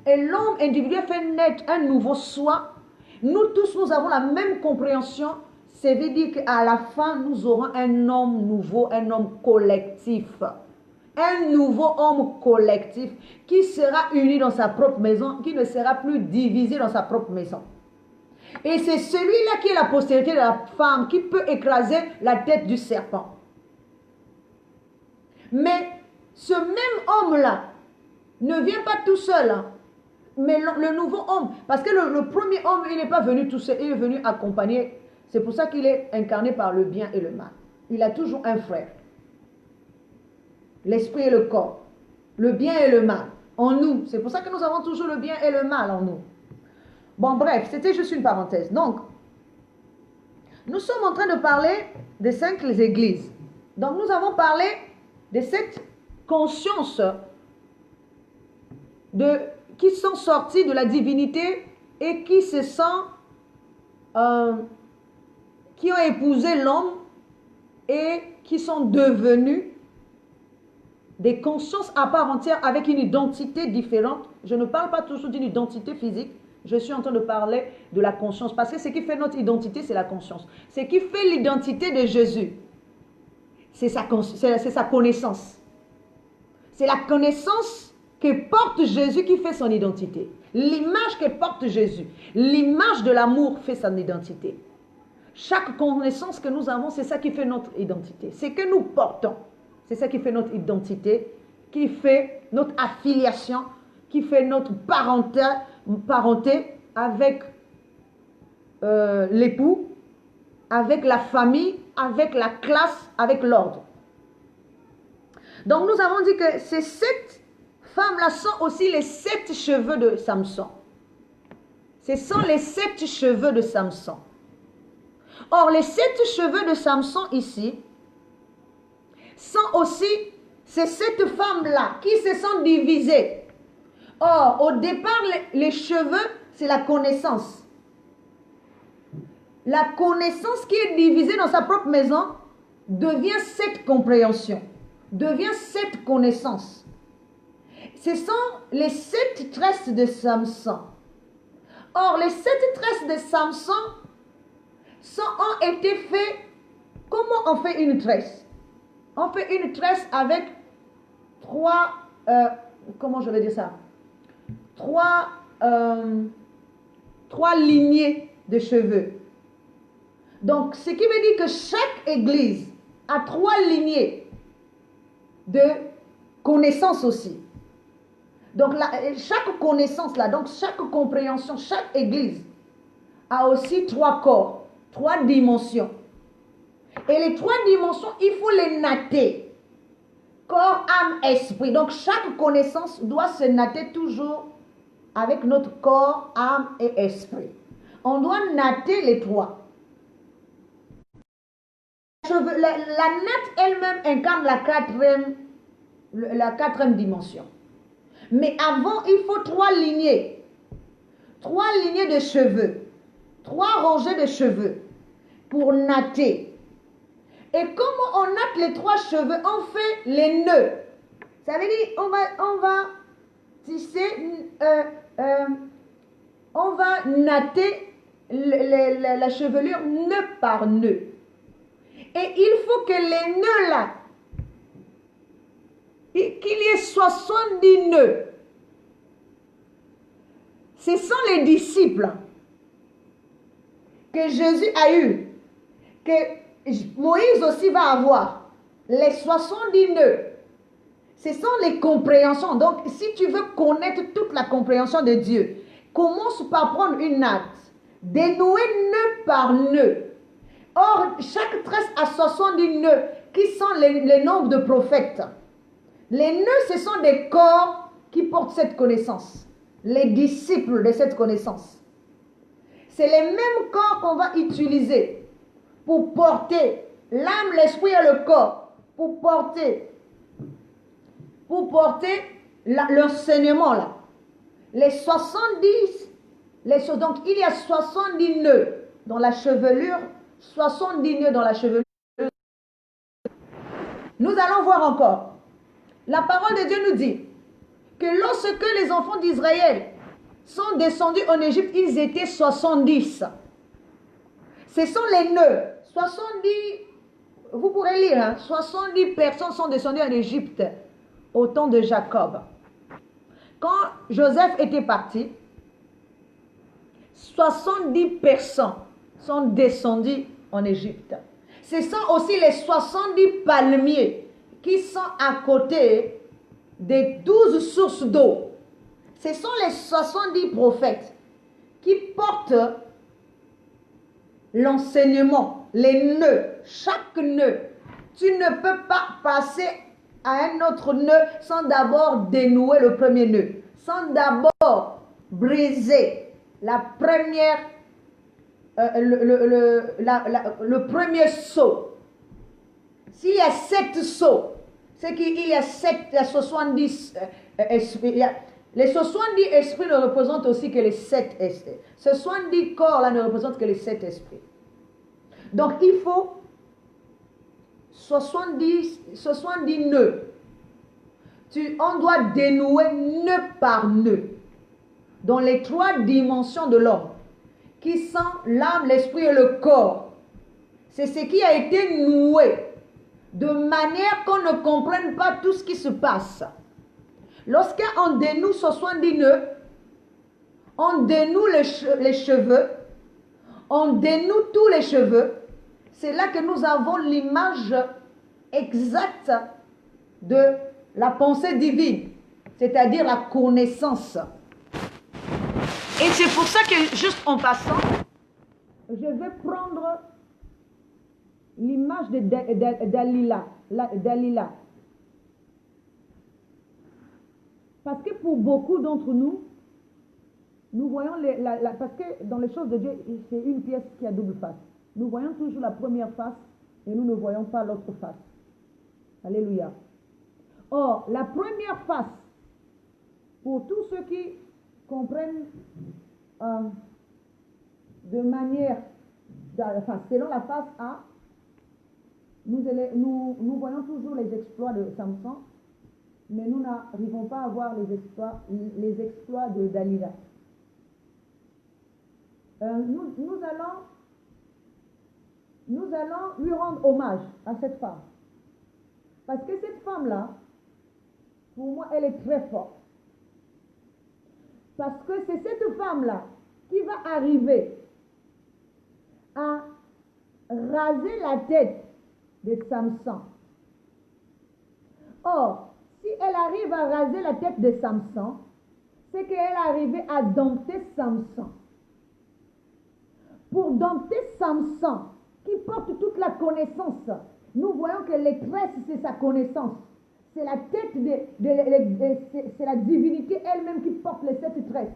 l'homme individuel fait naître un nouveau soi, nous tous, nous avons la même compréhension. Ça veut dire qu'à la fin, nous aurons un homme nouveau, un homme collectif. Un nouveau homme collectif qui sera uni dans sa propre maison, qui ne sera plus divisé dans sa propre maison. Et c'est celui-là qui est la postérité de la femme, qui peut écraser la tête du serpent. Mais ce même homme-là ne vient pas tout seul, hein. Mais le nouveau homme, parce que le premier homme, il n'est pas venu tout seul, il est venu accompagner. C'est pour ça qu'il est incarné par le bien et le mal. Il a toujours un frère. L'esprit et le corps. Le bien et le mal en nous. C'est pour ça que nous avons toujours le bien et le mal en nous. Bon, bref, c'était juste une parenthèse. Donc, nous sommes en train de parler des 5 églises. Donc, nous avons parlé de cette conscience qui sont sortis de la divinité et qui se sentent, qui ont épousé l'homme et qui sont devenus des consciences à part entière avec une identité différente. Je ne parle pas toujours d'une identité physique, je suis en train de parler de la conscience parce que ce qui fait notre identité, c'est la conscience. Ce qui fait l'identité de Jésus, c'est sa connaissance. C'est la connaissance que porte Jésus qui fait son identité. L'image que porte Jésus, l'image de l'amour fait son identité. Chaque connaissance que nous avons, c'est ça qui fait notre identité. C'est que nous portons, c'est ça qui fait notre identité, qui fait notre affiliation, qui fait notre parenté avec l'époux, avec la famille, avec la classe, avec l'ordre. Donc nous avons dit que ces 7 femmes-là sont aussi les 7 cheveux de Samson. Ce sont les 7 cheveux de Samson. Or, les 7 cheveux de Samson ici sont aussi ces 7 femmes-là qui se sont divisées. Or, au départ, les cheveux, c'est la connaissance. La connaissance qui est divisée dans sa propre maison devient 7 compréhensions, devient 7 connaissances. Ce sont les 7 tresses de Samson. Or, les 7 tresses de Samson ont été faits. Comment on fait une tresse? On fait une tresse avec 3, comment je vais dire ça? 3 lignées de cheveux. Donc, ce qui veut dire que chaque église a 3 lignées de connaissances aussi. Donc, chaque connaissance là, donc chaque compréhension, chaque église a aussi 3 corps, 3 dimensions. Et les 3 dimensions, il faut les natter. Corps, âme, esprit. Donc, chaque connaissance doit se natter toujours avec notre corps, âme et esprit. On doit natter les 3. La natte elle-même incarne la quatrième dimension. Mais avant, il faut 3 lignées. 3 lignées de cheveux. 3 rangées de cheveux pour natter. Et comment on natte les 3 cheveux? On fait les nœuds. Ça veut dire on va tisser, on va natter la chevelure nœud par nœud. Et il faut que les nœuds là, qu'il y ait 70 nœuds. Ce sont les disciples que Jésus a eu, que Moïse aussi va avoir. Les 70 nœuds. Ce sont les compréhensions. Donc, si tu veux connaître toute la compréhension de Dieu, commence par prendre une natte, dénouer nœud par nœud. Or, chaque tresse a 70 nœuds, qui sont les nombres de prophètes. Les nœuds, ce sont des corps qui portent cette connaissance. Les disciples de cette connaissance. C'est les mêmes corps qu'on va utiliser pour porter l'âme, l'esprit et le corps, pour porter l'enseignement là. Les 70, donc il y a 70 nœuds dans la chevelure, 70 nœuds dans la chevelure. Nous allons voir encore. La parole de Dieu nous dit que lorsque les enfants d'Israël sont descendus en Égypte, ils étaient 70. Ce sont les nœuds. 70, vous pourrez lire, hein, 70 personnes sont descendues en Égypte au temps de Jacob. Quand Joseph était parti, 70 personnes sont descendues en Égypte. Ce sont aussi les 70 palmiers qui sont à côté des 12 sources d'eau. Ce sont les 70 prophètes qui portent l'enseignement, les nœuds, chaque nœud. Tu ne peux pas passer à un autre nœud sans d'abord dénouer le premier nœud, sans d'abord briser la première, le premier sceau. S'il y a 7 sceaux, c'est qu'il y a 70 esprits. Les 70 esprits ne représentent aussi que les 7 esprits. Ce 70 corps-là ne représentent que les 7 esprits. Donc il faut 70 nœuds. On doit dénouer nœud par nœud dans les 3 dimensions de l'homme, qui sont l'âme, l'esprit et le corps. C'est ce qui a été noué, de manière qu'on ne comprenne pas tout ce qui se passe. Lorsqu'on dénoue 70 nœuds, on dénoue les cheveux, on dénoue tous les cheveux. C'est là que nous avons l'image exacte de la pensée divine, c'est-à-dire la connaissance. Et c'est pour ça que, juste en passant, je vais prendre l'image de Dalila. Parce que pour beaucoup d'entre nous, nous voyons, parce que dans les choses de Dieu, c'est une pièce qui a double face. Nous voyons toujours la première face et nous ne voyons pas l'autre face. Alléluia. Or, la première face, pour tous ceux qui comprennent de manière, enfin, selon la face A, nous voyons toujours les exploits de Samson mais nous n'arrivons pas à voir les exploits de Dalila. Nous allons lui rendre hommage à cette femme. Parce que cette femme-là, pour moi, elle est très forte. Parce que c'est cette femme-là qui va arriver à raser la tête de Samson. Or, si elle arrive à raser la tête de Samson, c'est qu'elle est arrivée à dompter Samson. Pour dompter Samson, qui porte toute la connaissance, nous voyons que les tresses, c'est sa connaissance. C'est la tête c'est la divinité elle-même qui porte les 7 tresses.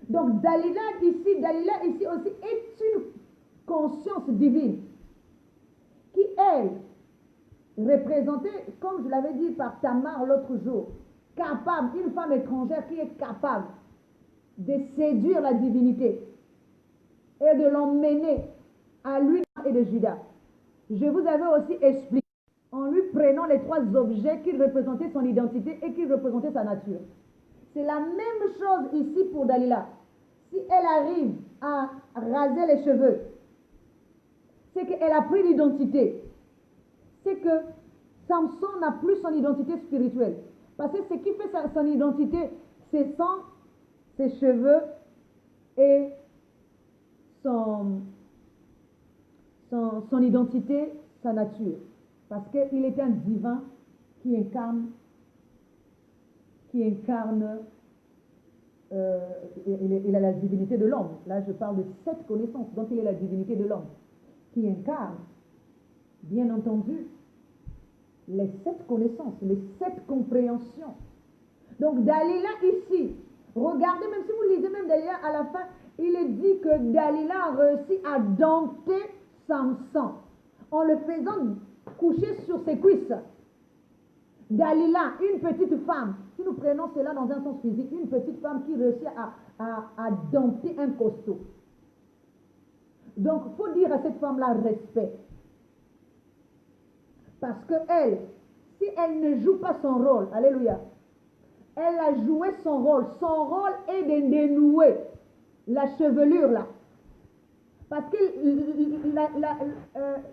Donc Dalila ici aussi est une conscience divine qui, elle, représentée, comme je l'avais dit par Tamar l'autre jour, capable, une femme étrangère qui est capable de séduire la divinité et de l'emmener à lui et de Judas. Je vous avais aussi expliqué en lui prenant les 3 objets qui représentaient son identité et qui représentaient sa nature. C'est la même chose ici pour Dalila. Si elle arrive à raser les cheveux, c'est qu'elle a pris l'identité. C'est que Samson n'a plus son identité spirituelle. Parce que ce qui fait son identité, c'est ses cheveux et son identité, sa nature. Parce qu'il est un divin qui incarne il a la divinité de l'homme. Là, je parle de cette connaissance. Donc, il est la divinité de l'homme qui incarne, bien entendu, les 7 connaissances, les 7 compréhensions. Donc, Dalila ici, regardez, même si vous lisez même Dalila, à la fin, il est dit que Dalila a réussi à dompter Samson en le faisant coucher sur ses cuisses. Dalila, une petite femme, si nous prenons cela dans un sens physique, une petite femme qui réussit à dompter un costaud. Donc, il faut dire à cette femme-là respect. Parce que elle, si elle ne joue pas son rôle, alléluia, elle a joué son rôle. Son rôle est de dénouer la chevelure là. Parce que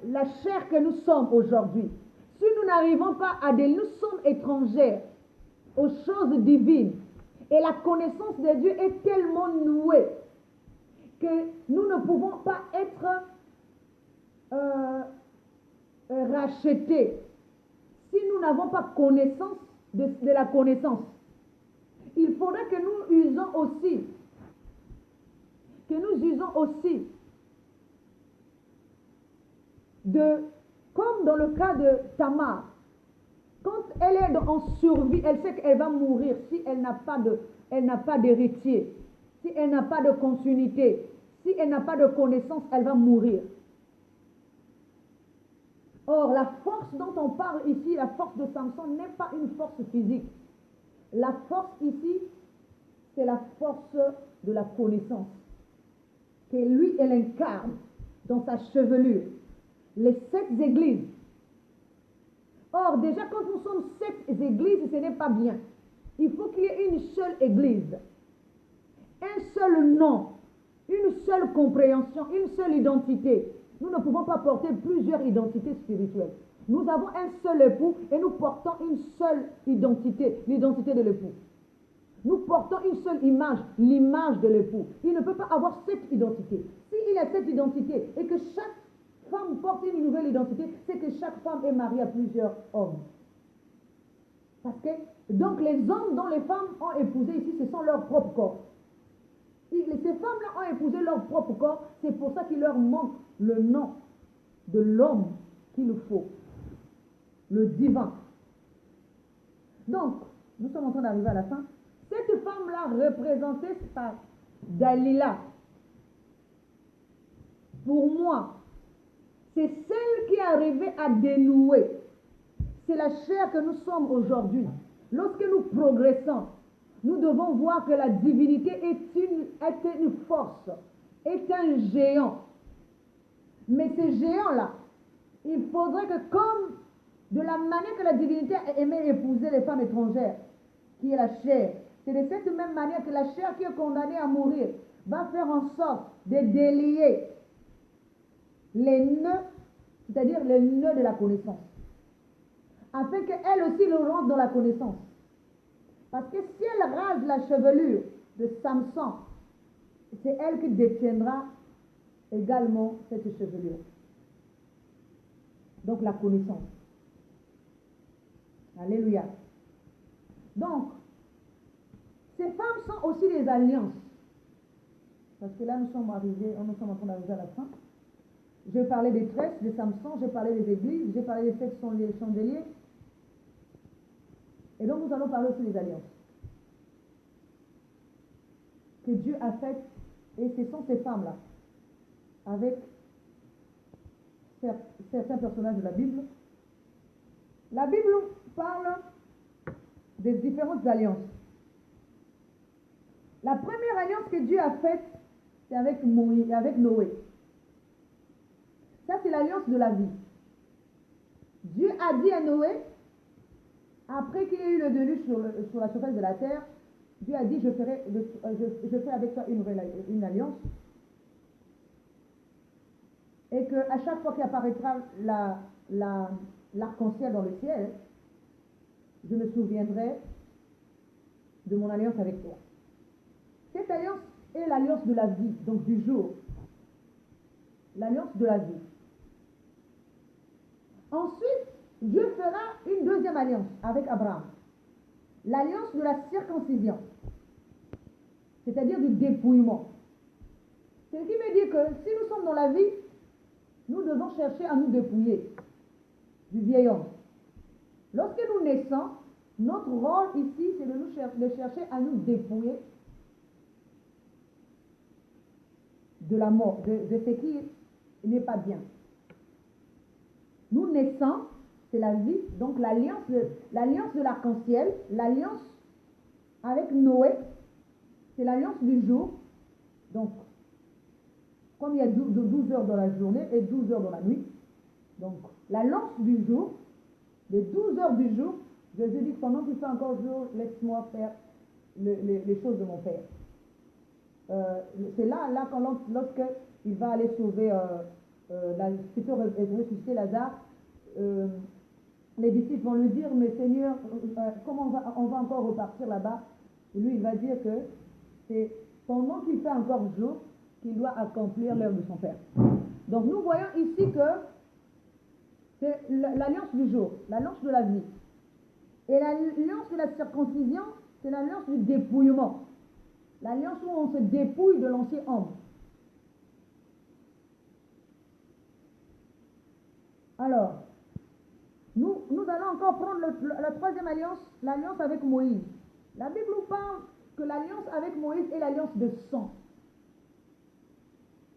la chair que nous sommes aujourd'hui, si nous n'arrivons pas à nous sommes étrangers aux choses divines. Et la connaissance de Dieu est tellement nouée que nous ne pouvons pas être rachetés si nous n'avons pas connaissance de la connaissance. Il faudrait que nous usions aussi comme dans le cas de Tamar, quand elle est en survie, elle sait qu'elle va mourir si elle n'a pas d'héritier, si elle n'a pas de continuité, si elle n'a pas de connaissance, elle va mourir. Or, la force dont on parle ici, la force de Samson, n'est pas une force physique. La force ici, c'est la force de la connaissance que lui, elle incarne dans sa chevelure. Les 7 églises. Or, déjà, quand nous sommes 7 églises, ce n'est pas bien. Il faut qu'il y ait une seule église, un seul nom, une seule compréhension, une seule identité. Nous ne pouvons pas porter plusieurs identités spirituelles. Nous avons un seul époux et nous portons une seule identité, l'identité de l'époux. Nous portons une seule image, l'image de l'époux. Il ne peut pas avoir 7 identités. S'il a cette identité et que chaque femme porte une nouvelle identité, c'est que chaque femme est mariée à plusieurs hommes. Parce que, donc les hommes dont les femmes ont épousé ici, ce sont leurs propres corps. Ces femmes-là ont épousé leur propre corps, c'est pour ça qu'il leur manque le nom de l'homme qu'il faut, le divin. Donc, nous sommes en train d'arriver à la fin. Cette femme-là, représentée par Dalila, pour moi, c'est celle qui est arrivée à dénouer. C'est la chair que nous sommes aujourd'hui. Lorsque nous progressons, nous devons voir que la divinité est une force, est un géant. Mais ces géants-là, il faudrait que comme De la manière que la divinité a aimé épouser les femmes étrangères, qui est la chair, c'est de cette même manière que la chair qui est condamnée à mourir va faire en sorte de délier les nœuds, c'est-à-dire les nœuds de la connaissance, afin qu'elle aussi le rentre dans la connaissance. Parce que si elle rase la chevelure de Samson, c'est elle qui détiendra également cette chevelure. Donc la connaissance. Alléluia. Donc, ces femmes sont aussi des alliances. Parce que là, nous sommes en train d'arriver à la fin. Je parlais des tresses, de Samson, j'ai parlé des églises, j'ai parlé des sept chandeliers. Et donc, nous allons parler aussi des alliances que Dieu a faites. Et ce sont ces femmes-là, avec certains personnages de la Bible. La Bible parle des différentes alliances. La première alliance que Dieu a faite, c'est avec Moïse, avec Noé. Ça, c'est l'alliance de la vie. Dieu a dit à Noé, après qu'il y ait eu le déluge sur la surface de la terre, Dieu a dit, je fais avec toi une alliance. Et qu'à chaque fois qu'apparaîtra l'arc-en-ciel dans le ciel, je me souviendrai de mon alliance avec toi. Cette alliance est l'alliance de la vie, donc du jour. L'alliance de la vie. Ensuite, Dieu fera une deuxième alliance avec Abraham. L'alliance de la circoncision. C'est-à-dire du dépouillement. Ce qui veut dire que si nous sommes dans la vie, nous devons chercher à nous dépouiller du vieil homme. Lorsque nous naissons, notre rôle ici, c'est de chercher à nous dépouiller de la mort, de ce qui n'est pas bien. Nous naissons, c'est la vie, donc l'alliance de l'arc-en-ciel, l'alliance avec Noé, c'est l'alliance du jour. Donc, comme il y a 12 heures dans la journée et 12 heures dans la nuit, donc l'alliance du jour, les 12 heures du jour, Jésus dit que pendant qu'il fait encore jour, laisse-moi faire les choses de mon Père. C'est là lorsque il va aller sauver, plutôt ressusciter Lazare, les disciples vont lui dire, mais Seigneur, comment on va encore repartir là-bas? Et lui, il va dire que c'est pendant qu'il fait encore jour qu'il doit accomplir l'œuvre de son Père. Donc nous voyons ici que c'est l'alliance du jour, l'alliance de la vie. Et l'alliance de la circoncision, c'est l'alliance du dépouillement. L'alliance où on se dépouille de l'ancien homme. Alors, nous allons encore prendre la troisième alliance, l'alliance avec Moïse. La Bible nous parle que l'alliance avec Moïse est l'alliance de sang.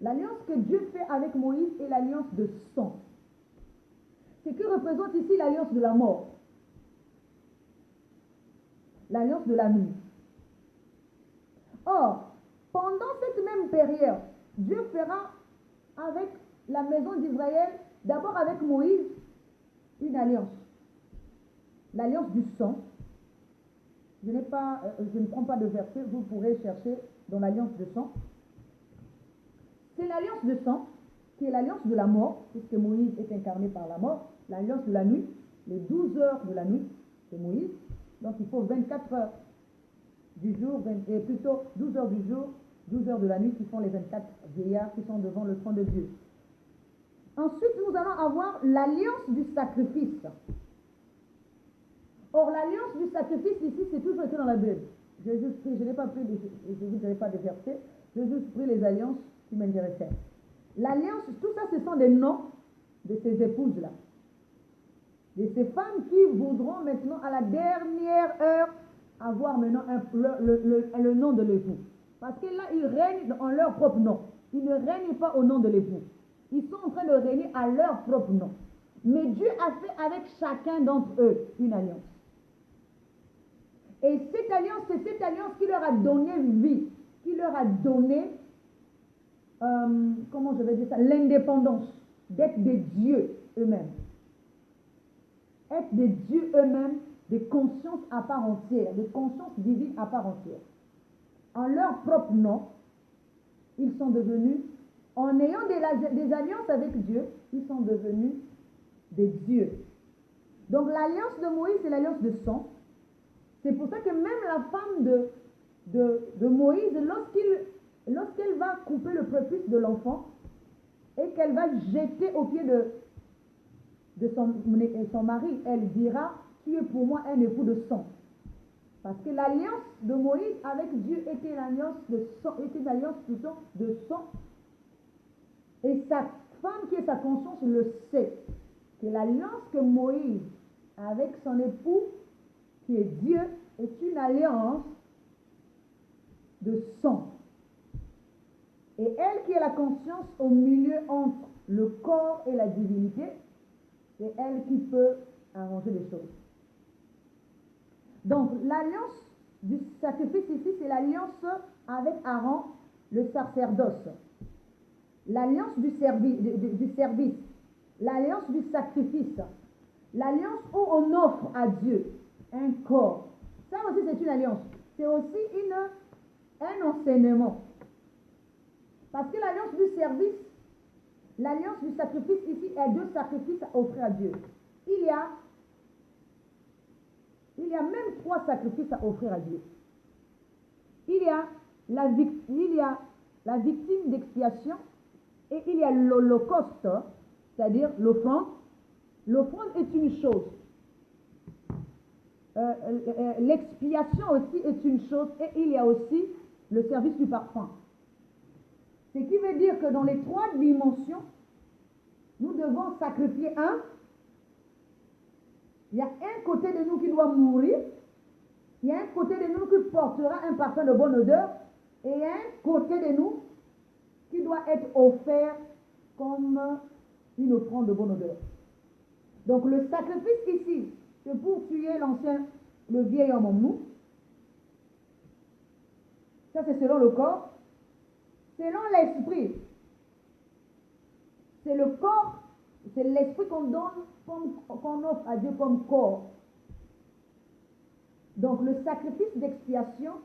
L'alliance que Dieu fait avec Moïse est l'alliance de sang. Ce qui représente ici l'alliance de la mort. L'alliance de la nuit. Or, pendant cette même période, Dieu fera avec la maison d'Israël, d'abord avec Moïse, une alliance. L'alliance du sang. Je ne prends pas de verset, vous pourrez chercher dans l'alliance de sang. C'est l'alliance de sang qui est l'alliance de la mort, puisque Moïse est incarné par la mort. L'alliance de la nuit, les 12 heures de la nuit, c'est Moïse. Donc il faut 24 heures du jour, et plutôt 12 heures du jour, 12 heures de la nuit qui font les 24 vieillards qui sont devant le trône de Dieu. Ensuite, nous allons avoir l'alliance du sacrifice. Or, l'alliance du sacrifice ici, c'est toujours été dans la Bible. J'ai juste pris, je n'ai pas pris, je ne vous dirai pas de versets, j'ai juste pris les alliances qui m'intéressaient. L'alliance, tout ça, ce sont des noms de ces épouses-là. De ces femmes qui voudront maintenant, à la dernière heure, avoir maintenant le nom de l'époux. Parce que là, ils règnent en leur propre nom. Ils ne règnent pas au nom de l'époux. Ils sont en train de régner à leur propre nom. Mais Dieu a fait avec chacun d'entre eux une alliance. Et cette alliance, c'est cette alliance qui leur a donné vie, qui leur a donné, comment je vais dire ça, l'indépendance d'être des dieux eux-mêmes. être des dieux eux-mêmes, des consciences à part entière, des consciences divines à part entière. En leur propre nom, ils sont devenus, en ayant des alliances avec Dieu, ils sont devenus des dieux. Donc l'alliance de Moïse, c'est l'alliance de sang. C'est pour ça que même la femme de Moïse, lorsqu'elle va couper le prépuce de l'enfant et qu'elle va jeter au pied de son mari, elle dira, tu es pour moi un époux de sang. Parce que l'alliance de Moïse avec Dieu était une alliance de sang, de sang. Et sa femme qui est sa conscience le sait, que l'alliance que Moïse a avec son époux, qui est Dieu, est une alliance de sang. Et elle qui est la conscience au milieu entre le corps et la divinité, c'est elle qui peut arranger les choses. Donc l'alliance du sacrifice ici, c'est l'alliance avec Aaron, le sacerdoce. L'alliance du service, l'alliance du sacrifice, l'alliance où on offre à Dieu un corps. Ça aussi c'est une alliance. C'est aussi un enseignement. Parce que l'alliance du service, l'alliance du sacrifice ici, il y a 2 sacrifices à offrir à Dieu. Il y a même 3 sacrifices à offrir à Dieu. Il y a la victime d'expiation et il y a l'holocauste, c'est-à-dire l'offrande. L'offrande est une chose. L'expiation aussi est une chose et il y a aussi le service du parfum. Ce qui veut dire que dans les 3 dimensions, nous devons sacrifier un. Il y a un côté de nous qui doit mourir. Il y a un côté de nous qui portera un parfum de bonne odeur. Et il y a un côté de nous qui doit être offert comme une offrande de bonne odeur. Donc le sacrifice ici, c'est pour tuer le vieil homme en nous. Ça c'est selon le corps. Selon l'esprit, c'est le corps, c'est l'esprit qu'on donne, qu'on offre à Dieu comme corps. Donc le sacrifice d'expiation,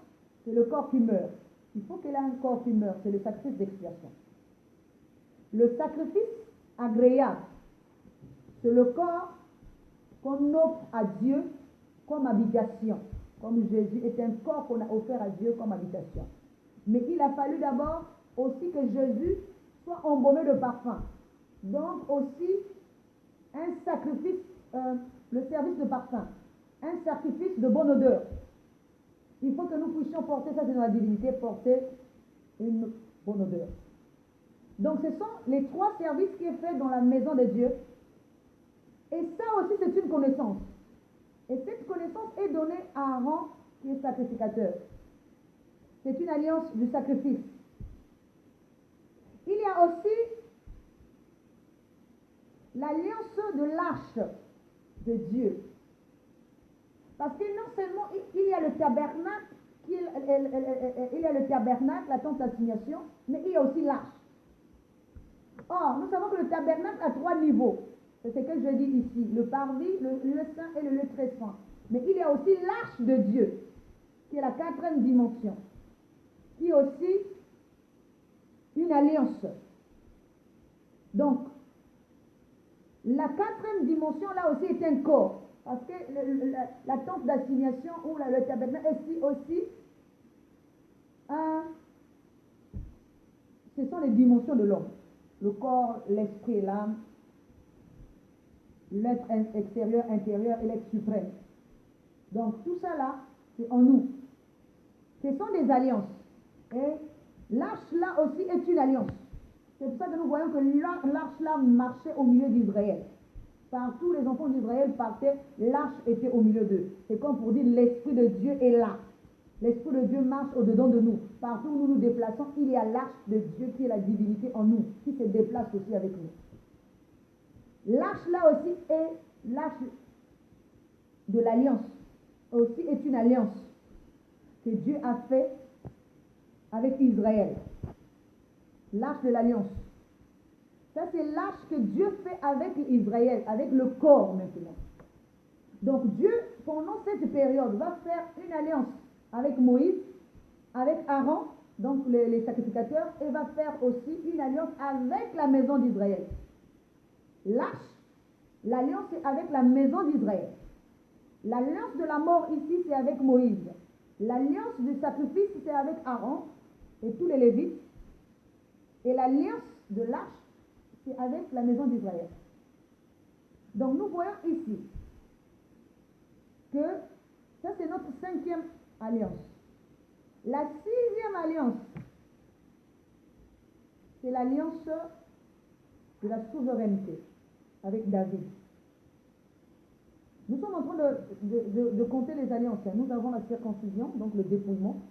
c'est le corps qui meurt. Il faut qu'il ait un corps qui meurt, c'est le sacrifice d'expiation. Le sacrifice agréable, c'est le corps qu'on offre à Dieu comme habitation. Comme Jésus est un corps qu'on a offert à Dieu comme habitation. Mais il a fallu d'abord aussi que Jésus soit embaumé de parfum. Donc aussi un sacrifice, le service de parfum, un sacrifice de bonne odeur. Il faut que nous puissions porter, ça c'est dans la divinité, porter une bonne odeur. Donc ce sont les 3 services qui est fait dans la maison de Dieu. Et ça aussi c'est une connaissance. Et cette connaissance est donnée à Aaron qui est sacrificateur. C'est une alliance du sacrifice. Il y a aussi l'alliance de l'arche de Dieu. Parce que non seulement il y a le tabernacle, il y a le tabernacle, la tente d'assignation, mais il y a aussi l'arche. Or, nous savons que le tabernacle a 3 niveaux. C'est ce que je dis ici, le parvis, le lieu saint et le lieu très saint. Mais il y a aussi l'arche de Dieu, qui est la 4e dimension, qui est aussi une alliance. Donc, la 4e dimension, là aussi, est un corps. Parce que la tente d'assignation ou le tabernacle est aussi ce sont les dimensions de l'homme. Le corps, l'esprit et l'âme, l'être extérieur, intérieur et l'être suprême. Donc, tout ça là, c'est en nous. Ce sont des alliances. Et l'arche là aussi est une alliance. C'est pour ça que nous voyons que l'arche là marchait au milieu d'Israël. Partout les enfants d'Israël partaient, l'arche était au milieu d'eux. C'est comme pour dire l'Esprit de Dieu est là. L'Esprit de Dieu marche au-dedans de nous. Partout où nous nous déplaçons, il y a l'arche de Dieu qui est la divinité en nous, qui se déplace aussi avec nous. L'arche là aussi est l'arche de l'alliance. Aussi est une alliance que Dieu a fait avec Israël. L'arche de l'alliance. Ça, c'est l'arche que Dieu fait avec Israël, avec le corps maintenant. Donc Dieu, pendant cette période, va faire une alliance avec Moïse, avec Aaron, donc les sacrificateurs, et va faire aussi une alliance avec la maison d'Israël. L'arche, l'alliance est avec la maison d'Israël. L'alliance de la mort ici, c'est avec Moïse. L'alliance du sacrifice, c'est avec Aaron et tous les Lévites. Et l'alliance de l'arche, c'est avec la maison d'Israël. Donc nous voyons ici que ça c'est notre 5e alliance. La 6e alliance, c'est l'alliance de la souveraineté avec David. Nous sommes en train de compter les alliances. Nous avons la circoncision, donc le dépouillement.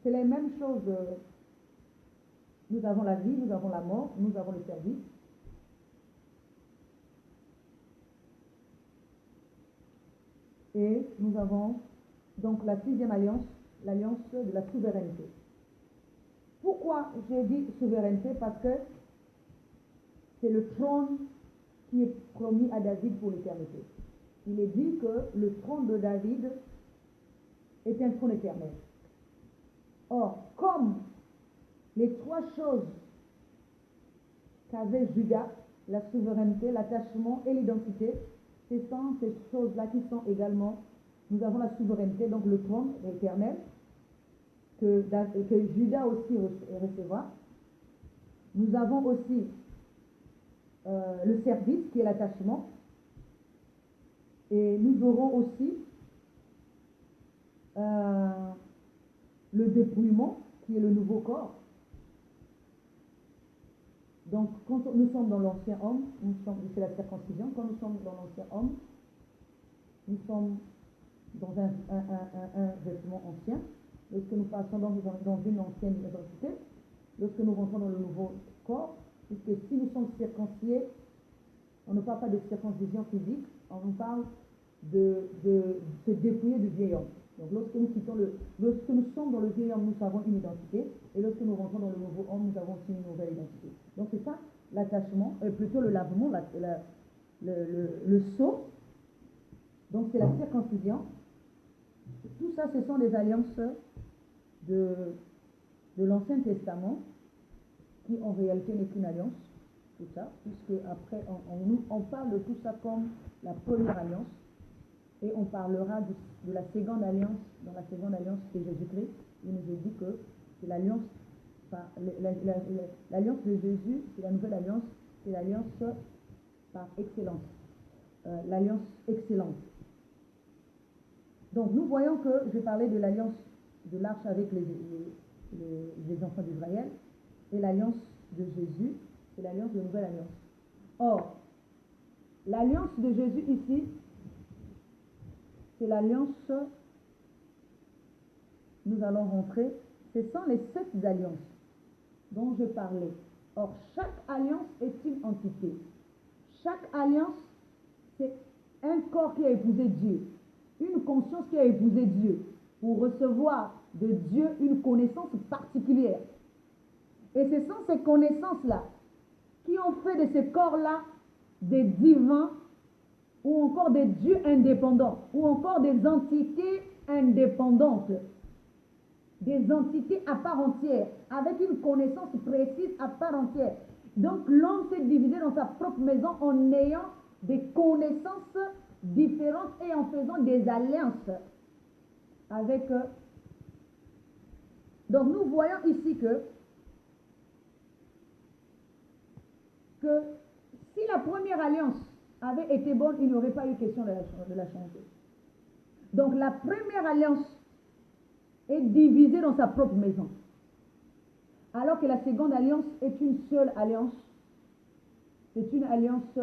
C'est les mêmes choses. Nous avons la vie, nous avons la mort, nous avons le service. Et nous avons donc la 6e alliance, l'alliance de la souveraineté. Pourquoi j'ai dit souveraineté? Parce que c'est le trône qui est promis à David pour l'éternité. Il est dit que le trône de David est un trône éternel. Or, comme les 3 choses qu'avait Judas, la souveraineté, l'attachement et l'identité, ce sont ces choses-là qui sont également, nous avons la souveraineté, donc le trône éternel, que Judas aussi recevra. Nous avons aussi le service qui est l'attachement. Et nous aurons aussi le dépouillement qui est le nouveau corps. Donc quand nous sommes dans l'ancien homme, c'est la circoncision, quand nous sommes dans l'ancien homme, nous sommes dans un vêtement ancien. Lorsque nous passons dans une ancienne identité, lorsque nous rentrons dans le nouveau corps, puisque si nous sommes circoncisés, on ne parle pas de circoncision physique, on parle de se dépouiller du vieil homme. Donc lorsque nous sommes dans le vieil homme, nous avons une identité, et lorsque nous rentrons dans le nouveau homme, nous avons aussi une nouvelle identité. Donc c'est ça l'attachement, plutôt le lavement, le sceau. Donc c'est la circoncision. Tout ça, ce sont des alliances de l'Ancien Testament, qui en réalité n'est qu'une alliance, tout ça, puisque après on parle de tout ça comme la première alliance, et on parlera de la seconde alliance. Dans la seconde alliance, c'est Jésus-Christ. Il nous a dit que c'est l'alliance, l'alliance de Jésus, c'est la nouvelle alliance, c'est l'alliance par excellence, l'alliance excellente. Donc nous voyons que je parlais de l'alliance de l'arche avec les enfants d'Israël, et l'alliance de Jésus, c'est l'alliance de nouvelle alliance. Or, l'alliance de Jésus ici, c'est l'alliance, nous allons rentrer, ce sont les 7 alliances dont je parlais. Or, chaque alliance est une entité. Chaque alliance, c'est un corps qui a épousé Dieu, une conscience qui a épousé Dieu, pour recevoir de Dieu une connaissance particulière. Et ce sont ces connaissances-là qui ont fait de ce corps-là des divins, ou encore des dieux indépendants, ou encore des entités indépendantes, des entités à part entière, avec une connaissance précise à part entière. Donc l'homme s'est divisé dans sa propre maison en ayant des connaissances différentes et en faisant des alliances avec eux. Donc nous voyons ici que si la première alliance avait été bonne, il n'y aurait pas eu question de la changer. Donc la première alliance est divisée dans sa propre maison, alors que la seconde alliance est une seule alliance. C'est une alliance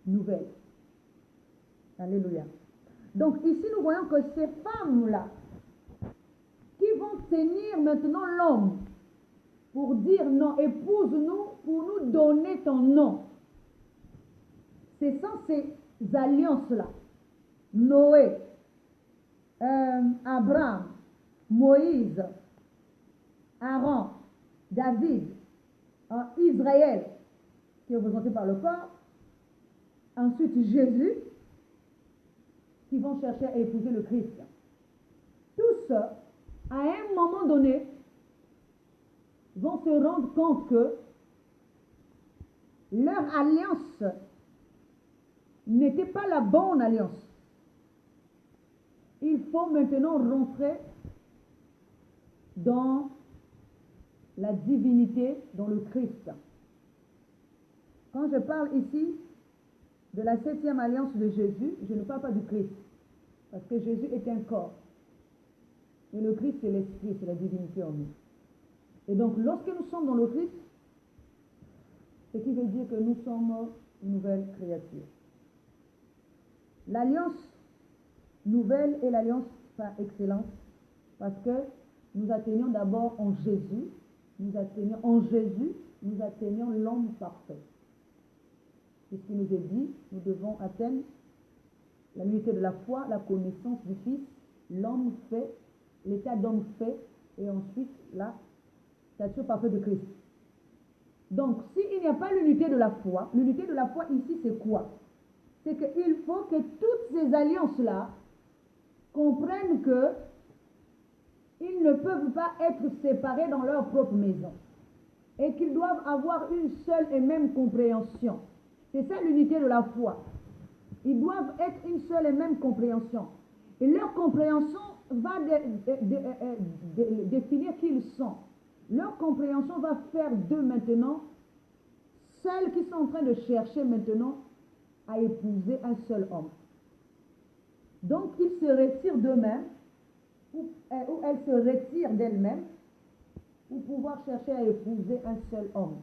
nouvelle. Alléluia. Donc ici nous voyons que ces femmes-là qui vont tenir maintenant l'homme pour dire non, épouse-nous pour nous donner ton nom. Ce sont ces alliances-là. Noé, Abraham, Moïse, Aaron, David, Israël, qui est représenté par le corps. Ensuite Jésus, qui vont chercher à épouser le Christ. Tous, à un moment donné, vont se rendre compte que leur alliance n'était pas la bonne alliance. Il faut maintenant rentrer dans la divinité, dans le Christ. Quand je parle ici de la 7e alliance de Jésus, je ne parle pas du Christ, parce que Jésus est un corps. Et le Christ, c'est l'esprit, c'est la divinité en nous. Et donc, lorsque nous sommes dans le Christ, ce qui veut dire que nous sommes une nouvelle créature. L'alliance nouvelle est l'alliance par excellence, parce que nous atteignons d'abord en Jésus, nous atteignons l'homme parfait. C'est ce qui nous est dit, nous devons atteindre la l'unité de la foi, la connaissance du Fils, l'homme fait, l'état d'homme fait, et ensuite la stature parfaite de Christ. Donc, s'il n'y a pas l'unité de la foi ici, c'est quoi? C'est qu'il faut que toutes ces alliances-là comprennent que ils ne peuvent pas être séparés dans leur propre maison et qu'ils doivent avoir une seule et même compréhension. C'est ça l'unité de la foi. Ils doivent être une seule et même compréhension. Et leur compréhension va définir qui ils sont. Leur compréhension va faire d'eux maintenant celles qui sont en train de chercher maintenant à épouser un seul homme. Donc ils se retirent d'eux-mêmes, ou elles se retirent d'elles-mêmes pour pouvoir chercher à épouser un seul homme.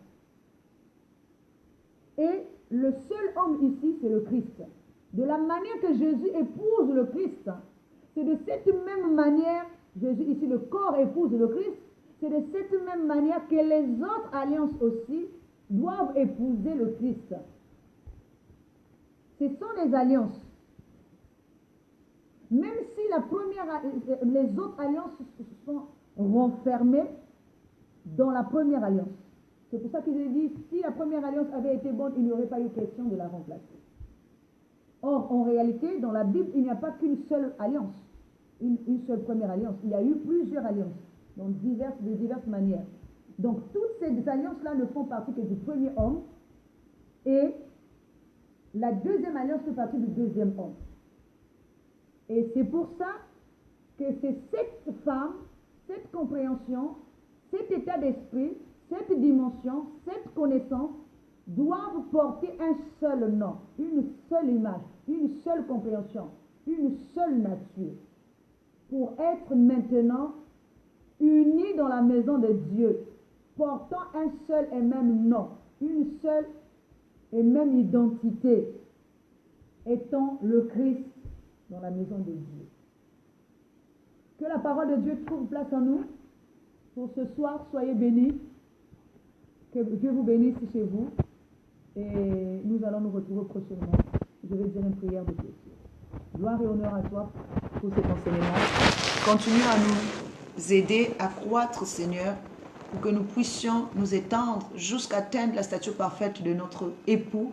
Et le seul homme ici, c'est le Christ. De la manière que Jésus épouse le Christ, c'est de cette même manière, Jésus ici, le corps épouse le Christ, c'est de cette même manière que les autres alliances aussi doivent épouser le Christ. Ce sont des alliances. Même si les autres alliances sont renfermées dans la première alliance. C'est pour ça qu'il est dit, si la première alliance avait été bonne, il n'y aurait pas eu question de la remplacer. Or, en réalité, dans la Bible, il n'y a pas qu'une seule alliance, une seule première alliance. Il y a eu plusieurs alliances, de diverses manières. Donc, toutes ces alliances-là ne font partie que du premier homme, et la deuxième alliance fait partie du deuxième homme. Et c'est pour ça que c'est cette femme, cette compréhension, cet état d'esprit, cette dimension, cette connaissance doivent porter un seul nom, une seule image, une seule compréhension, une seule nature, pour être maintenant unis dans la maison de Dieu, portant un seul et même nom, une seule et même identité, étant le Christ dans la maison de Dieu. Que la parole de Dieu trouve place en nous. Pour ce soir, soyez bénis. Que Dieu vous bénisse chez vous. Et nous allons nous retrouver prochainement. Je vais dire une prière de clôture. Gloire et honneur à toi pour cet enseignement. Continue à nous aider à croître, Seigneur, pour que nous puissions nous étendre jusqu'à atteindre la stature parfaite de notre époux.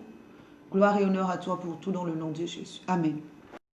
Gloire et honneur à toi pour tout dans le nom de Jésus. Amen.